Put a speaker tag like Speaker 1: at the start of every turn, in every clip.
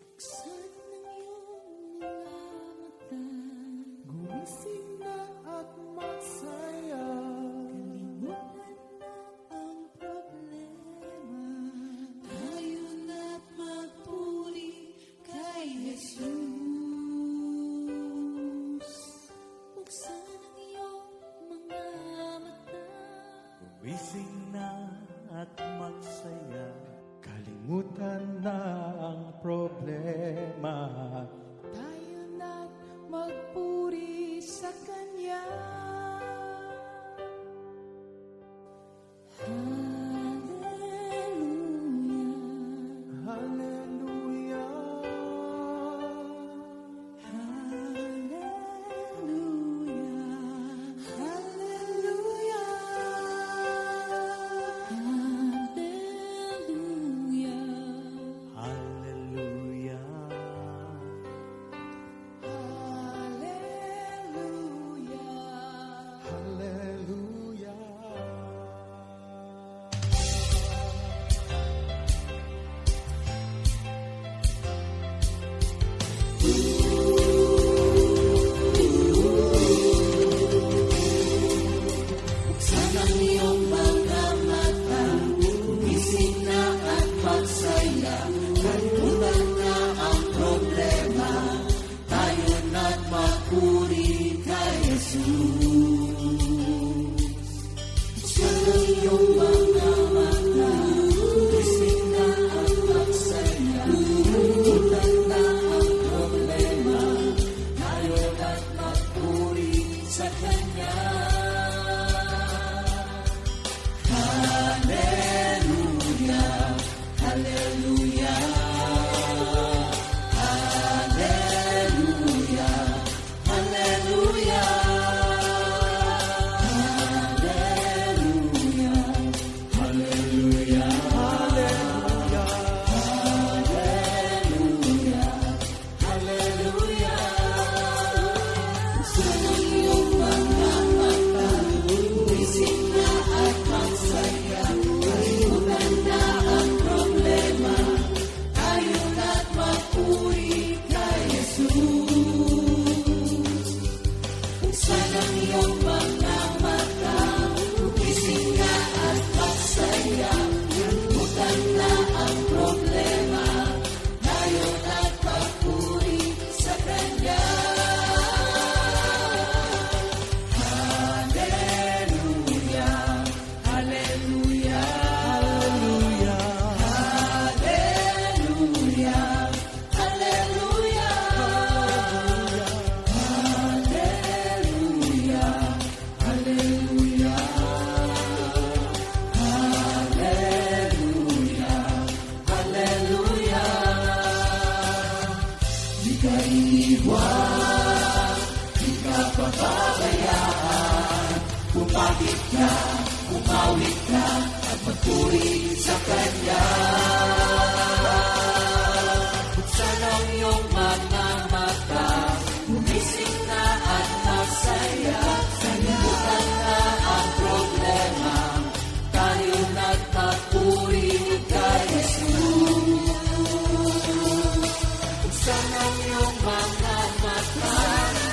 Speaker 1: Buksan ng iyong mga mata, gumising na at magsaya. Kalimutan na ang problema, tayo na't magpuri kay Jesus. Buksan ang iyong mga mata,
Speaker 2: Gumising na at magsaya, kalimutan na ang problema.
Speaker 1: tayo na't magpuri sa Kanya. Hallelujah,
Speaker 2: Hallelujah,
Speaker 1: hallelujah, hallelujah, hallelujah,
Speaker 2: hallelujah,
Speaker 1: hallelujah.
Speaker 2: hallelujah.
Speaker 1: Buksan ang iyong mga mata, gumising na at magsaya. Kalimutan na ang problema, tayo na't magpuri kay Jesus. Buksan ang iyong mga mata, gumising na at magsaya. Kalimutan na ang problema, tayo na't magpuri sa Kanya. Hallelujah, hallelujah, hallelujah, hallelujah, hallelujah, hallelujah, hallelujah, hallelujah. Sa iyong mga mata, gumising na at magsaya. Kalimutan na ang problema, tayo na't magpuri kay Jesus. Buksan ang iyong mga mata, gumising na at magsaya. Kalimutan na ang problema, tayo na't magpuri sa Kanya. Hallelujah, hallelujah, hallelujah, hallelujah, hallelujah, hallelujah, hallelujah, hallelujah. Di ka iiwan, di ka pababayaan. Pumapit ka, pumawit ka, at magpuri sa Kanya. Buksan ang iyong mga mata, gumising na at magsaya. Kalimutan na ang problema, tayo na't magpuri kay Jesus. Buksan ang iyong mga mata,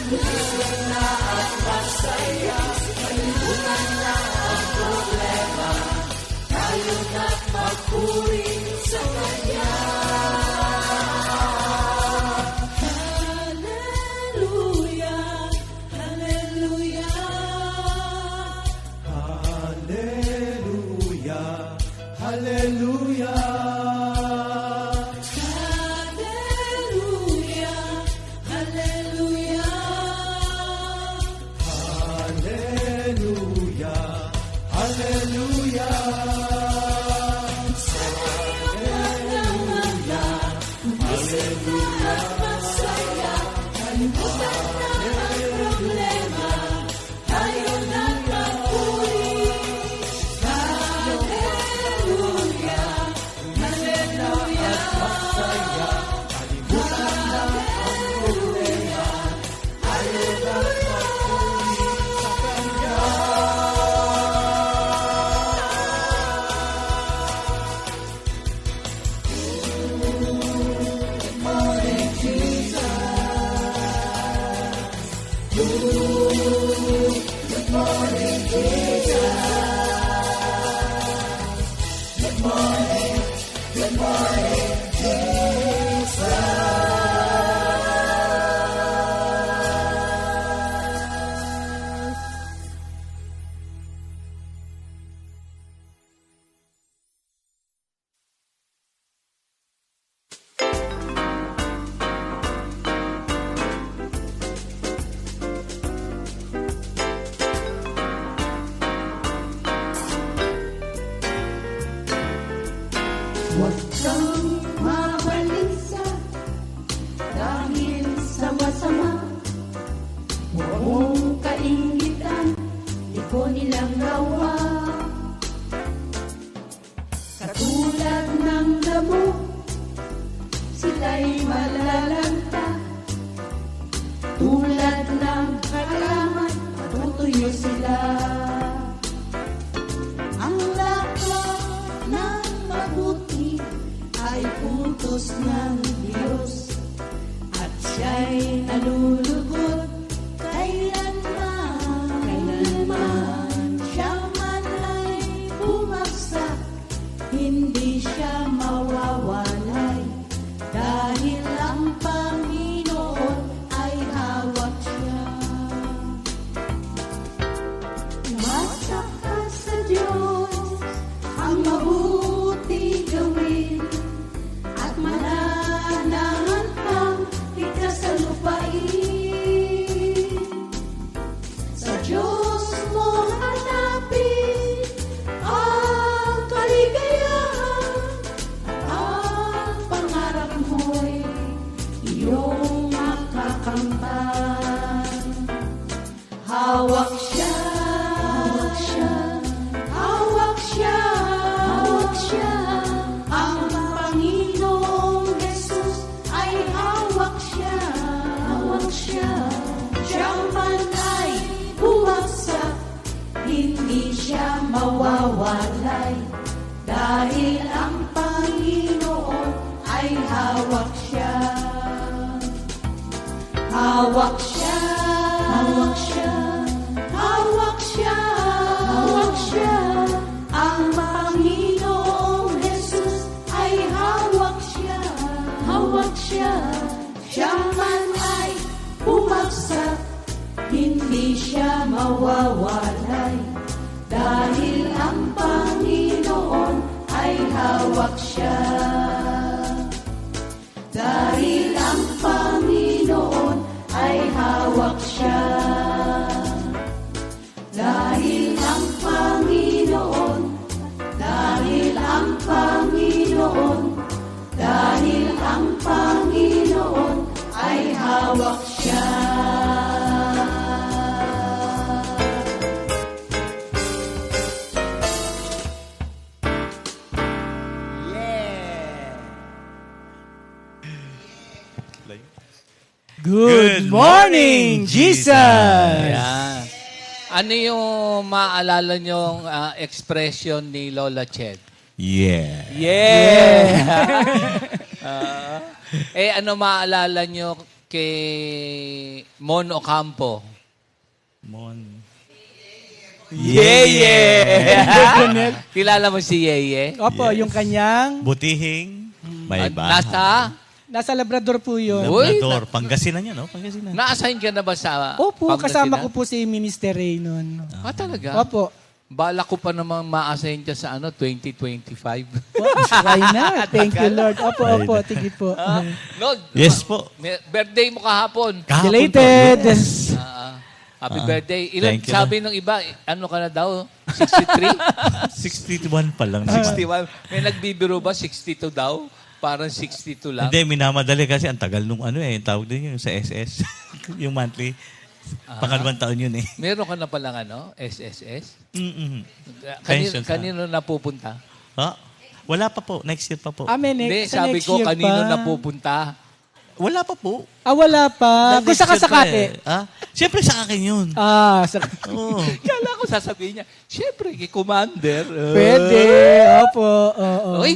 Speaker 1: gumising na at magsaya. Kalimutan na ang problema, tayo na't magpuri Huwag kang mabalisa dahil sa masama. Huwag mong kaingitan, di ko nilang gawa. Katulad ng damo, sila'y malalanta. Tulad ng kalaman, matutuyo sila. Ang lakad ng mabuti ay utos ng Diyos, at siya'y nalulugod kailanman. Siya man ay bumagsak, hindi siya mawawalay, dahil ang Panginoon ay hawak siya. Umasa ka sa Diyos, ang mabuti gawin, at mananahan kang ligtas sa lupain. Sa Diyos mo hanapin ang kaligayahan, ang pangarap mo'y iyong makakamtan. Hawak siya, hawak siya, hawak siya. Ang Panginoong Jesus ay hawak siya, hawak siya. Siya man ay bumagsak, hindi siya mawawalay, dahil ang Panginoon ay hawak siya. Hawak siya, hawak siya, hawak siya, hawak siya. Ang Panginoong Jesus ay hawak siya, hawak siya. Siya man ay bumagsak, hindi siya mawawalay, dahil ang Panginoon ay hawak siya. Dahil ang Panginoon ay hawak siya. Dahil ang Panginoon, dahil ang Panginoon, dahil ang Panginoon ay hawak siya.
Speaker 3: Good morning, Jesus!
Speaker 4: Ayan. Ano yung maalala niyong expression ni Lola Ched?
Speaker 2: Yeah.
Speaker 4: Yeah! Ano maalala niyo kay Mon Ocampo?
Speaker 2: Mon.
Speaker 4: Yeye! Kilala mo si Yeye?
Speaker 3: Opo, yung kanyang
Speaker 2: Butihing may bahay.
Speaker 3: nasa Labrador po yun.
Speaker 4: Uy,
Speaker 2: Labrador. Pangasinan yan, no? Pangasinan.
Speaker 4: Na-assign ka na ba sa
Speaker 3: Opo, kasama
Speaker 4: Pangasinan?
Speaker 3: ko po si Minister Ray noon.
Speaker 4: Talaga?
Speaker 3: Opo.
Speaker 4: Bala ko pa naman ma-assign ka sa 2025.
Speaker 3: Try na. Thank you, Lord. Opo, tige po.
Speaker 4: Lord,
Speaker 2: Yes po.
Speaker 4: birthday mo kahapon.
Speaker 2: Kahapon
Speaker 3: Belated.
Speaker 2: po. Yes.
Speaker 4: Happy birthday. Ilan,
Speaker 2: Thank you
Speaker 4: sabi ng iba, ano ka na daw? 63?
Speaker 2: 61 pa lang.
Speaker 4: 61. May nagbibiro ba? 62 daw? Parang 62 lang.
Speaker 2: Hindi, minamadali kasi ang tagal nung yung tawag din yung sa SS. yung monthly. Pangalawang taon yun eh.
Speaker 4: Meron ka na palang SSS?
Speaker 2: Mm-mm.
Speaker 4: Kanino,
Speaker 2: Pension ka.
Speaker 4: kanino napupunta?
Speaker 2: Ha? Wala pa po. Next year pa po.
Speaker 3: Amen.
Speaker 4: Hindi,
Speaker 3: Sa
Speaker 4: sabi
Speaker 3: next
Speaker 4: ko
Speaker 3: year
Speaker 4: kanino
Speaker 3: pa.
Speaker 4: napupunta.
Speaker 2: Wala pa po.
Speaker 3: Wala pa.
Speaker 2: Next
Speaker 3: Gusto ka
Speaker 2: year
Speaker 3: sa
Speaker 2: pa
Speaker 3: kate?
Speaker 2: eh. Ha? Siyempre sa akin yun.
Speaker 3: Sa...
Speaker 2: Oo.
Speaker 4: Kala ko sasabihin niya, syempre, kay Commander.
Speaker 3: Pwede. Opo. Oo.
Speaker 4: Uy,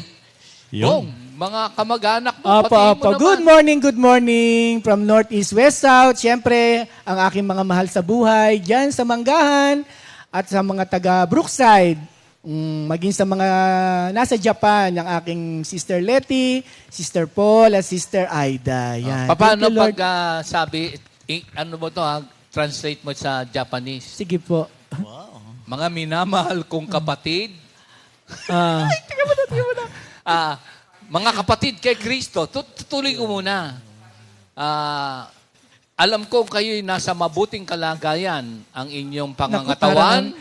Speaker 4: Bong,
Speaker 2: Yun.
Speaker 4: mga kamag-anak mo,
Speaker 3: Opo,
Speaker 4: patiin mo
Speaker 3: opo.
Speaker 4: naman.
Speaker 3: Good morning from Northeast, West, South. Siyempre, ang aking mga mahal sa buhay dyan sa Manggahan at sa mga taga Brookside. maging sa mga nasa Japan, ang aking Sister Letty, Sister Paul, at Sister Aida. Yan.
Speaker 4: Paano
Speaker 3: Thank you, Lord.
Speaker 4: pag sabi, ano mo to translate mo sa Japanese?
Speaker 3: Sige po.
Speaker 4: Mga minamahal kong kapatid.
Speaker 3: Ah,
Speaker 4: Mga kapatid kay Kristo, tutuloy ko muna. Alam ko kayo'y nasa mabuting kalagayan ang inyong pangangatawan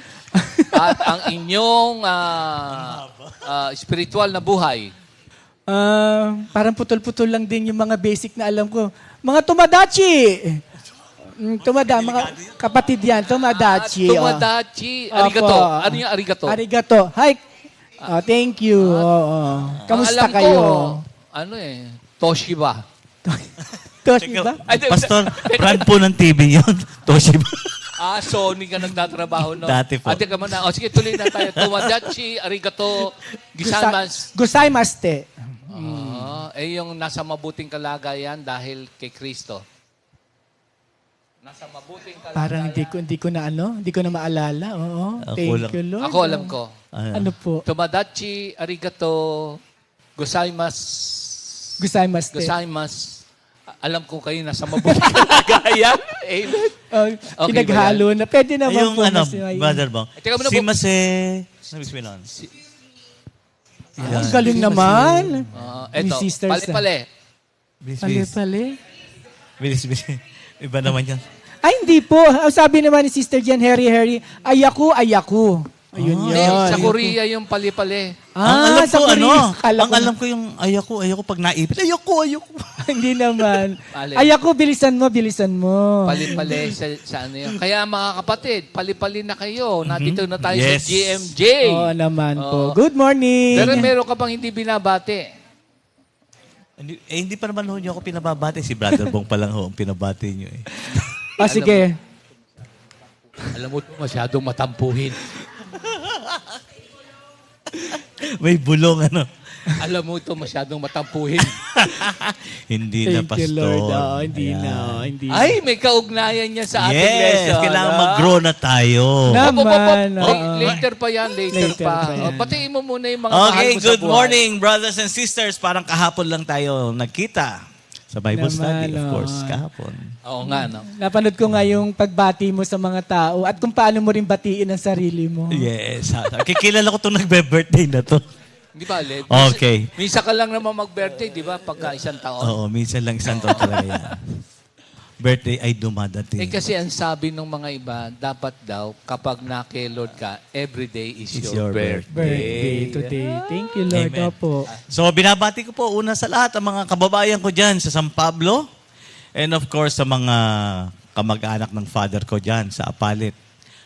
Speaker 4: at ang inyong spiritual na buhay.
Speaker 3: parang putol-putol lang din yung mga basic na alam ko. Mga Tomadachi! Mga kapatid yan, Tomadachi.
Speaker 4: Tomadachi.
Speaker 3: Oh.
Speaker 4: Arigato.
Speaker 3: Opo.
Speaker 4: Ano yung arigato?
Speaker 3: Arigato. Hi! Thank you. Kamusta
Speaker 4: Alam
Speaker 3: kayo?
Speaker 4: Ko, Toshiba.
Speaker 3: Toshiba?
Speaker 2: Pastor, brand po ng TV yun. Toshiba.
Speaker 4: Sony ka nagtatrabaho, no?
Speaker 2: Dati po.
Speaker 4: Ka muna. Sige, tuloy na tayo. Tomadachi, arigato, gisaimasu.
Speaker 3: Gusaimaste.
Speaker 4: Yung nasa mabuting kalagayan dahil kay Kristo. Nasa mabuting kalagayan.
Speaker 3: Parang hindi ko na maalala. Oo.
Speaker 2: Ako
Speaker 3: Thank
Speaker 2: lang.
Speaker 3: you, Lord.
Speaker 4: Ako alam ko.
Speaker 3: Ano po?
Speaker 4: Tomadachi, arigato, gozaimasu.
Speaker 3: Gusaimaste.
Speaker 4: Alam ko kayo nasa mabuting kalagayan. Amen. Okay
Speaker 3: Pinaghalo na. Pwede naman
Speaker 2: Yung
Speaker 3: po.
Speaker 2: Brother Bong.
Speaker 4: Teka muna po.
Speaker 2: Simase. Sabi ko nun.
Speaker 3: Ang galing naman.
Speaker 4: Eto,
Speaker 3: Ni sisters.
Speaker 4: pale-pale.
Speaker 3: Pali-pali.
Speaker 2: Bilis. Iba naman yan.
Speaker 3: Ay, hindi po. Ang sabi naman ni Sister Jen, Harry, ayaku. Ayun
Speaker 4: Hindi,
Speaker 3: yun.
Speaker 4: sa Korea yung pali-pali.
Speaker 2: Ang alam
Speaker 3: sa
Speaker 2: ko,
Speaker 3: Korea. Kala ko
Speaker 2: alam ko yung ayoko pag naipit. Ayoko.
Speaker 3: Hindi naman.
Speaker 4: Pali.
Speaker 3: Ayaku, bilisan mo.
Speaker 4: Pali-pali sa ano yun. Kaya mga kapatid, pali-pali na kayo. Nandito na tayo
Speaker 2: Yes.
Speaker 4: sa GMJ.
Speaker 3: Oo naman po.
Speaker 4: Oo.
Speaker 3: Good morning.
Speaker 4: Pero meron ka bang hindi binabati?
Speaker 2: Hindi pa naman ho niyo ako pinababati. Si Brother Bong pa lang ho ang pinabati niyo eh.
Speaker 3: Sige.
Speaker 4: Alam mo, masyadong matampuhin.
Speaker 2: May bulong
Speaker 4: Alam mo ito, masyadong matampuhin.
Speaker 2: Hindi na,
Speaker 3: Thank you,
Speaker 2: Pastor.
Speaker 3: Lord. Hindi
Speaker 2: Ayan.
Speaker 3: na. Hindi na.
Speaker 4: Ay, may kaugnayan niya sa ating
Speaker 2: Yes,
Speaker 4: lesson.
Speaker 2: kailangan mag-grow na tayo.
Speaker 3: Naman.
Speaker 4: Later pa yan.
Speaker 3: Later pa yan.
Speaker 4: Patiin mo muna yung mga mahal
Speaker 2: Okay,
Speaker 4: mo sa
Speaker 2: good
Speaker 4: buhay.
Speaker 2: morning, brothers and sisters. Parang kahapon lang tayo nagkita sa Bible
Speaker 3: Naman,
Speaker 2: study, of course,
Speaker 3: oo.
Speaker 2: kahapon.
Speaker 4: Oo nga, no?
Speaker 3: Napanood ko nga yung pagbati mo sa mga tao at kung paano mo rin batiin ang sarili mo.
Speaker 2: Yes. Kikilala ko itong nagbe-birthday na to.
Speaker 4: Di ba, Led?
Speaker 2: Okay.
Speaker 4: Minsan ka lang naman mag-birthday, di ba? Pagka isang taon.
Speaker 2: Oo, minsan lang isang taon talaga yan. Birthday ay dumadating.
Speaker 4: Kasi ang sabi ng mga iba, dapat daw, kapag naki-Lord ka, every day is
Speaker 2: It's
Speaker 4: your
Speaker 2: your
Speaker 3: Birthday today. Thank you, Lord.
Speaker 2: Amen.
Speaker 3: Opo.
Speaker 2: So, binabati ko po una sa lahat ang mga kababayan ko dyan sa San Pablo. And of course, sa mga kamag-anak ng father ko dyan sa Apalit,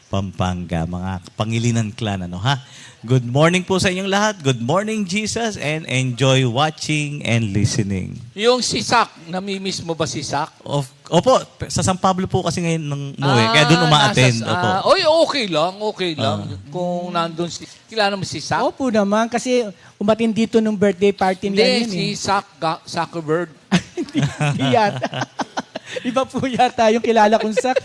Speaker 2: Pampanga. Mga Pangilinan clan, ha? Good morning po sa inyong lahat. Good morning, Jesus. And enjoy watching and listening.
Speaker 4: Yung si Sak, namimiss mo ba si Sak?
Speaker 2: Opo, sa San Pablo po kasi ngayon nung umuwi. Kaya doon uma-attend. Opo.
Speaker 4: Okay lang. Kung nandun si... Kilala mo si Sak?
Speaker 3: Opo naman kasi umatin dito nung birthday party nila yun
Speaker 4: Hindi, si Sak Zuckerberg.
Speaker 3: Hindi yata. Iba po yata yung kilala kong sak.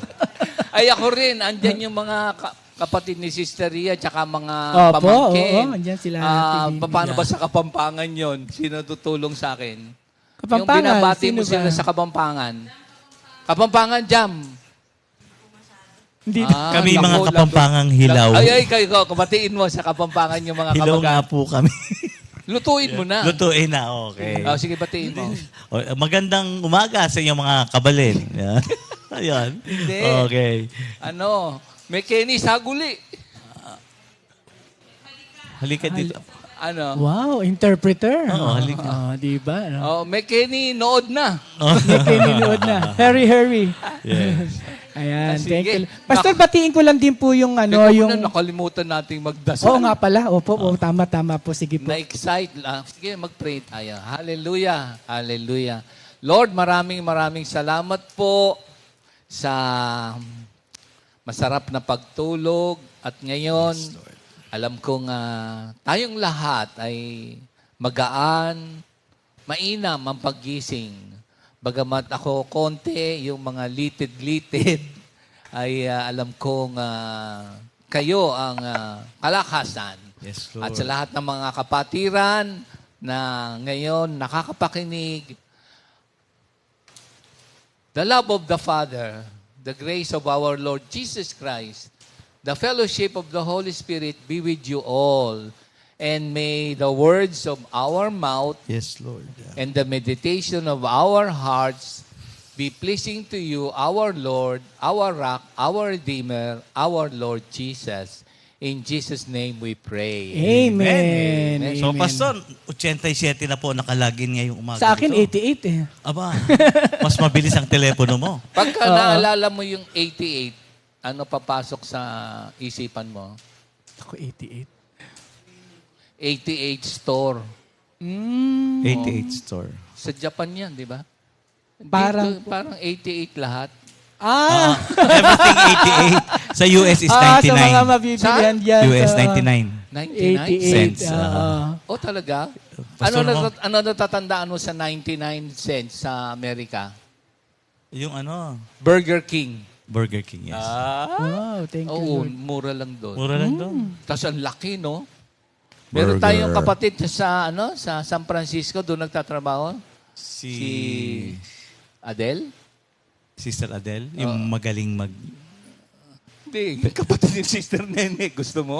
Speaker 4: Ay, ako rin. Andyan yung mga kapatid ni Sister Ria tsaka mga
Speaker 3: Opo,
Speaker 4: pamangkin.
Speaker 3: oo, andyan sila.
Speaker 4: Paano ba sa Kapampangan yon? Sino tutulong sa akin?
Speaker 3: Kapampangan,
Speaker 4: Yung binabati mo
Speaker 3: sino ba?
Speaker 4: sila sa Kapampangan. Kapampangan Jam.
Speaker 3: Hindi.
Speaker 2: Kami mga Kapampangang hilaw.
Speaker 4: Ay, kayo, kabatiin mo sa Kapampangan yung mga
Speaker 2: Hilaw nga
Speaker 4: kamag-anak.
Speaker 2: po kami.
Speaker 4: Lutuin mo na.
Speaker 2: Lutuin na, okay.
Speaker 4: Sige, batiin mo.
Speaker 2: Magandang umaga sa inyong mga kabalin. Yan. Ayan.
Speaker 4: Hindi.
Speaker 2: Okay.
Speaker 4: May Kenny Saguli.
Speaker 2: Halika dito.
Speaker 3: Wow, interpreter.
Speaker 2: Oo, halika.
Speaker 3: Diba?
Speaker 4: May Kenny Nood na.
Speaker 3: May ninood na. Harry.
Speaker 2: Yes.
Speaker 3: Ayan,
Speaker 4: Sige.
Speaker 3: thank you. Pastor, batiin ko lang din po yung
Speaker 4: Yung
Speaker 3: yung...
Speaker 4: nakalimutan nating magdasal.
Speaker 3: Oo nga pala. Opo, tama po. Sige po.
Speaker 4: Na-excite lang. Sige, mag-pray tayo. Hallelujah. Hallelujah. Lord, maraming salamat po sa masarap na pagtulog. At ngayon, alam kong tayong lahat ay magaan, mainam ang paggising. Bagamat ako konti, yung mga litid-litid, ay alam kong kayo ang kalakasan
Speaker 2: Yes,
Speaker 4: At sa lahat ng mga kapatiran na ngayon nakakapakinig, the love of the Father, the grace of our Lord Jesus Christ, the fellowship of the Holy Spirit be with you all. And may the words of our mouth
Speaker 2: Yes, Lord.
Speaker 4: and the meditation of our hearts be pleasing to you, our Lord, our rock, our Redeemer, our Lord Jesus. In Jesus' name we pray.
Speaker 3: Amen.
Speaker 4: Amen.
Speaker 2: So,
Speaker 3: Amen.
Speaker 2: Pastor, 87 na po nakalagin ngayong umaga.
Speaker 3: Sa akin,
Speaker 2: dito.
Speaker 3: 88 eh.
Speaker 2: Aba, mas mabilis ang telepono mo.
Speaker 4: Pagka naalala mo yung 88, ano papasok sa isipan mo?
Speaker 3: Ako, 88.
Speaker 4: 88 store.
Speaker 2: 88 store.
Speaker 4: Sa Japan yan, di ba?
Speaker 3: Parang-
Speaker 4: Dito, parang 88 lahat.
Speaker 2: Everything 88. Sa US is 99.
Speaker 3: Sa mga mabibilihan dyan.
Speaker 2: US
Speaker 3: sa
Speaker 2: 99.
Speaker 4: 99
Speaker 2: cents.
Speaker 3: oo.
Speaker 4: Oh, talaga?
Speaker 2: Pastor mo.
Speaker 4: Ano natatandaan mo sa 99 cents sa Amerika?
Speaker 2: Yung ano,
Speaker 4: Burger King.
Speaker 2: Burger King, yes.
Speaker 3: Wow, thank you,
Speaker 4: Oo,
Speaker 3: Lord.
Speaker 4: mura lang doon.
Speaker 2: Mura lang doon.
Speaker 4: Tapos ang laki, no? Meron tayong kapatid sa sa San Francisco, doon nagtatrabaho. Si Adele?
Speaker 2: Sister Adele, yung magaling
Speaker 4: Hindi, kapatid ni Sister Nene. Gusto mo?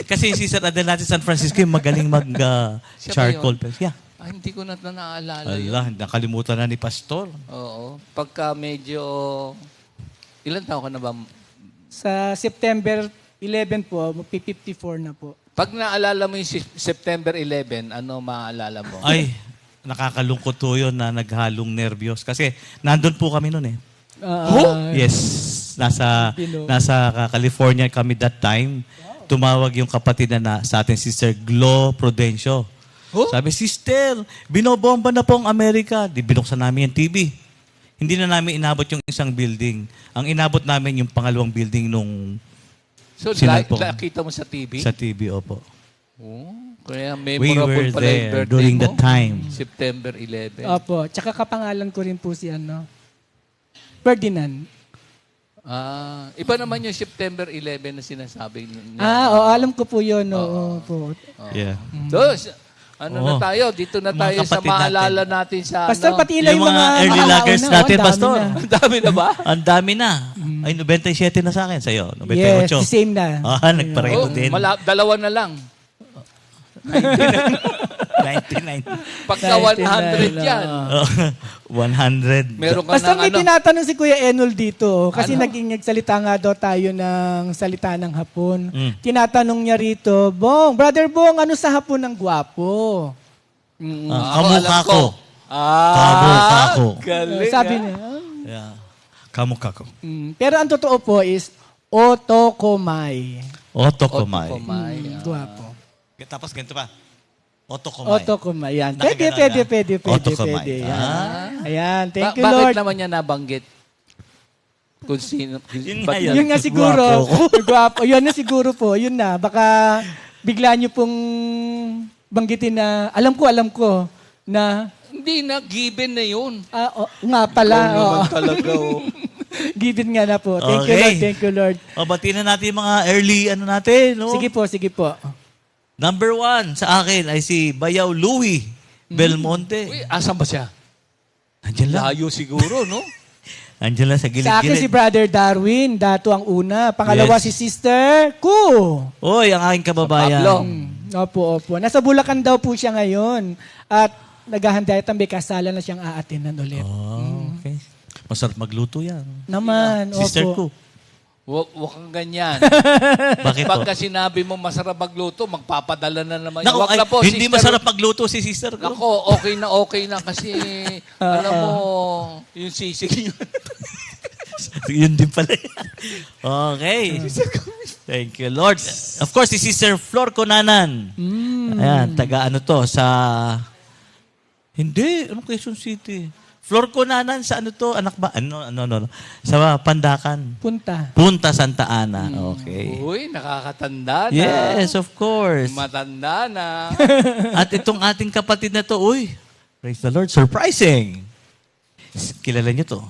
Speaker 2: kasi si Sister Adele natin San Francisco, yung magaling
Speaker 4: Siya ba
Speaker 2: charcoal.
Speaker 4: yun?
Speaker 2: Yeah.
Speaker 4: Ay, hindi ko na naaalala yun.
Speaker 2: Allah, nakalimutan na ni Pastor.
Speaker 4: Oo. Pagka medyo... Ilan taon ka na ba?
Speaker 3: Sa September 11 po, magpi-54 na po.
Speaker 4: Pag naalala mo yung September 11, ano maaalala mo?
Speaker 2: Ay, nakakalungkot po yun na naghalong nervyos. Kasi nandun po kami noon eh. Yes. Nasa California kami that time. Tumawag yung kapatid na sa atin, Sister Glo Prudencio.
Speaker 4: Huh?
Speaker 2: Sabi, Sister, binobomba na po ang Amerika. Di binuksan namin yung TV. Hindi na namin inabot yung isang building. Ang inabot namin yung pangalawang building nung
Speaker 4: So,
Speaker 2: Sinalpong.
Speaker 4: nakita mo sa TV?
Speaker 2: sa TV, opo.
Speaker 4: Oh, kaya
Speaker 2: We
Speaker 4: memorable
Speaker 2: were
Speaker 4: pala yung
Speaker 2: there
Speaker 4: birthday
Speaker 2: during
Speaker 4: mo.
Speaker 2: that time.
Speaker 4: September 11.
Speaker 3: Opo. Tsaka kapangalan ko rin po si Ferdinand.
Speaker 4: Iba naman yung September 11 na sinasabi niya.
Speaker 3: Alam ko po yun. Oo po.
Speaker 2: Yeah.
Speaker 4: Dos, na tayo? Dito na
Speaker 2: Mga
Speaker 4: tayo sa
Speaker 2: kapatid
Speaker 4: maalala natin sa
Speaker 3: Pastor, pati
Speaker 2: Yung mga early loggers
Speaker 3: nauna,
Speaker 2: natin,
Speaker 3: ang dami
Speaker 2: Pastor.
Speaker 3: na.
Speaker 4: Ang dami na ba?
Speaker 2: Ang dami na. Ay, 97 na sa akin. Sa'yo, 98.
Speaker 3: Yes, the same na.
Speaker 2: Nagpareho din.
Speaker 4: Dalawa na lang.
Speaker 2: 99.
Speaker 4: Pagka 100 yan.
Speaker 2: 100.
Speaker 4: Meron ka
Speaker 3: Pastor,
Speaker 4: ng
Speaker 3: may tinatanong si Kuya Enol dito. Kasi
Speaker 4: Ano?
Speaker 3: nagsalita nga daw tayo ng salita ng hapon.
Speaker 2: Mm.
Speaker 3: Tinatanong niya rito, Brother Bong, ano sa hapon ng gwapo?
Speaker 2: Kamukha ko. Kamukha ko.
Speaker 4: Galing,
Speaker 3: Sabi niya.
Speaker 2: Yeah. Kamukha ko.
Speaker 3: Pero ang totoo po is, otokomay.
Speaker 2: Otokomay.
Speaker 3: Gwapo.
Speaker 2: Tapos ganito pa. Otokomay.
Speaker 3: Otokomay. Yan.
Speaker 2: Nakagana
Speaker 3: Pwede.
Speaker 2: na. Otokomay.
Speaker 3: Pwede. Yan. Ayan. Thank you,
Speaker 4: Bakit
Speaker 3: Lord.
Speaker 4: naman niya nabanggit? Kung sino.
Speaker 2: Yun
Speaker 4: ba't-
Speaker 2: nga yun.
Speaker 3: Yun nga siguro.
Speaker 2: Gwapo.
Speaker 3: Gwapo. Yun na siguro po. Yun na. Baka bigla niyo pong banggitin na, alam ko, na,
Speaker 4: Hindi na, given na yun.
Speaker 3: nga pala.
Speaker 4: Ikaw naman
Speaker 3: Oo.
Speaker 4: talaga, oh.
Speaker 3: Given nga na po. Thank you,
Speaker 2: Okay.
Speaker 3: Lord. Thank you, Lord.
Speaker 2: Batiin na natin yung mga early natin. No?
Speaker 3: Sige po.
Speaker 2: Number 1 sa akin ay si Bayaw Louie Belmonte.
Speaker 4: Uy, asan ba siya?
Speaker 2: Andiyan lang.
Speaker 4: Layo siguro, no?
Speaker 2: Andiyan lang sa
Speaker 3: Sa akin si
Speaker 2: gilid-gilid.
Speaker 3: Brother Darwin. Dato ang una. Pangalawa
Speaker 2: Yes.
Speaker 3: si Sister Ku.
Speaker 2: Oy, ang aking kababayan.
Speaker 4: Pablo.
Speaker 3: Opo. Nasa Bulacan daw po siya ngayon. At naghahanda tambi kasala na siyang aatinan ulit.
Speaker 2: Oh, okay. Masarap magluto yan.
Speaker 3: Naman,
Speaker 2: Sister
Speaker 3: opo.
Speaker 2: ko.
Speaker 4: Huwag kang ganyan.
Speaker 2: Bakit po?
Speaker 4: Pagka sinabi mo masarap magluto, magpapadala na naman.
Speaker 2: Naku,
Speaker 4: Wag
Speaker 2: ay,
Speaker 4: na po,
Speaker 2: hindi
Speaker 4: sister.
Speaker 2: masarap magluto si sister ko.
Speaker 4: Ako, okay na kasi, alam mo, yung sisig yun.
Speaker 2: Yun din pala yan. Okay. Thank you, Lord. Of course, si Sister Flor Conanan. Ayan, taga sa... Hindi, Quezon City. Flor Conanan sa anak ba? No. Sa Pandakan. Punta Santa Ana. Okay.
Speaker 4: Uy, nakakatanda na.
Speaker 2: Yes, of course.
Speaker 4: Matanda na.
Speaker 2: At itong ating kapatid na to, praise the Lord, surprising. Kilala niyo to.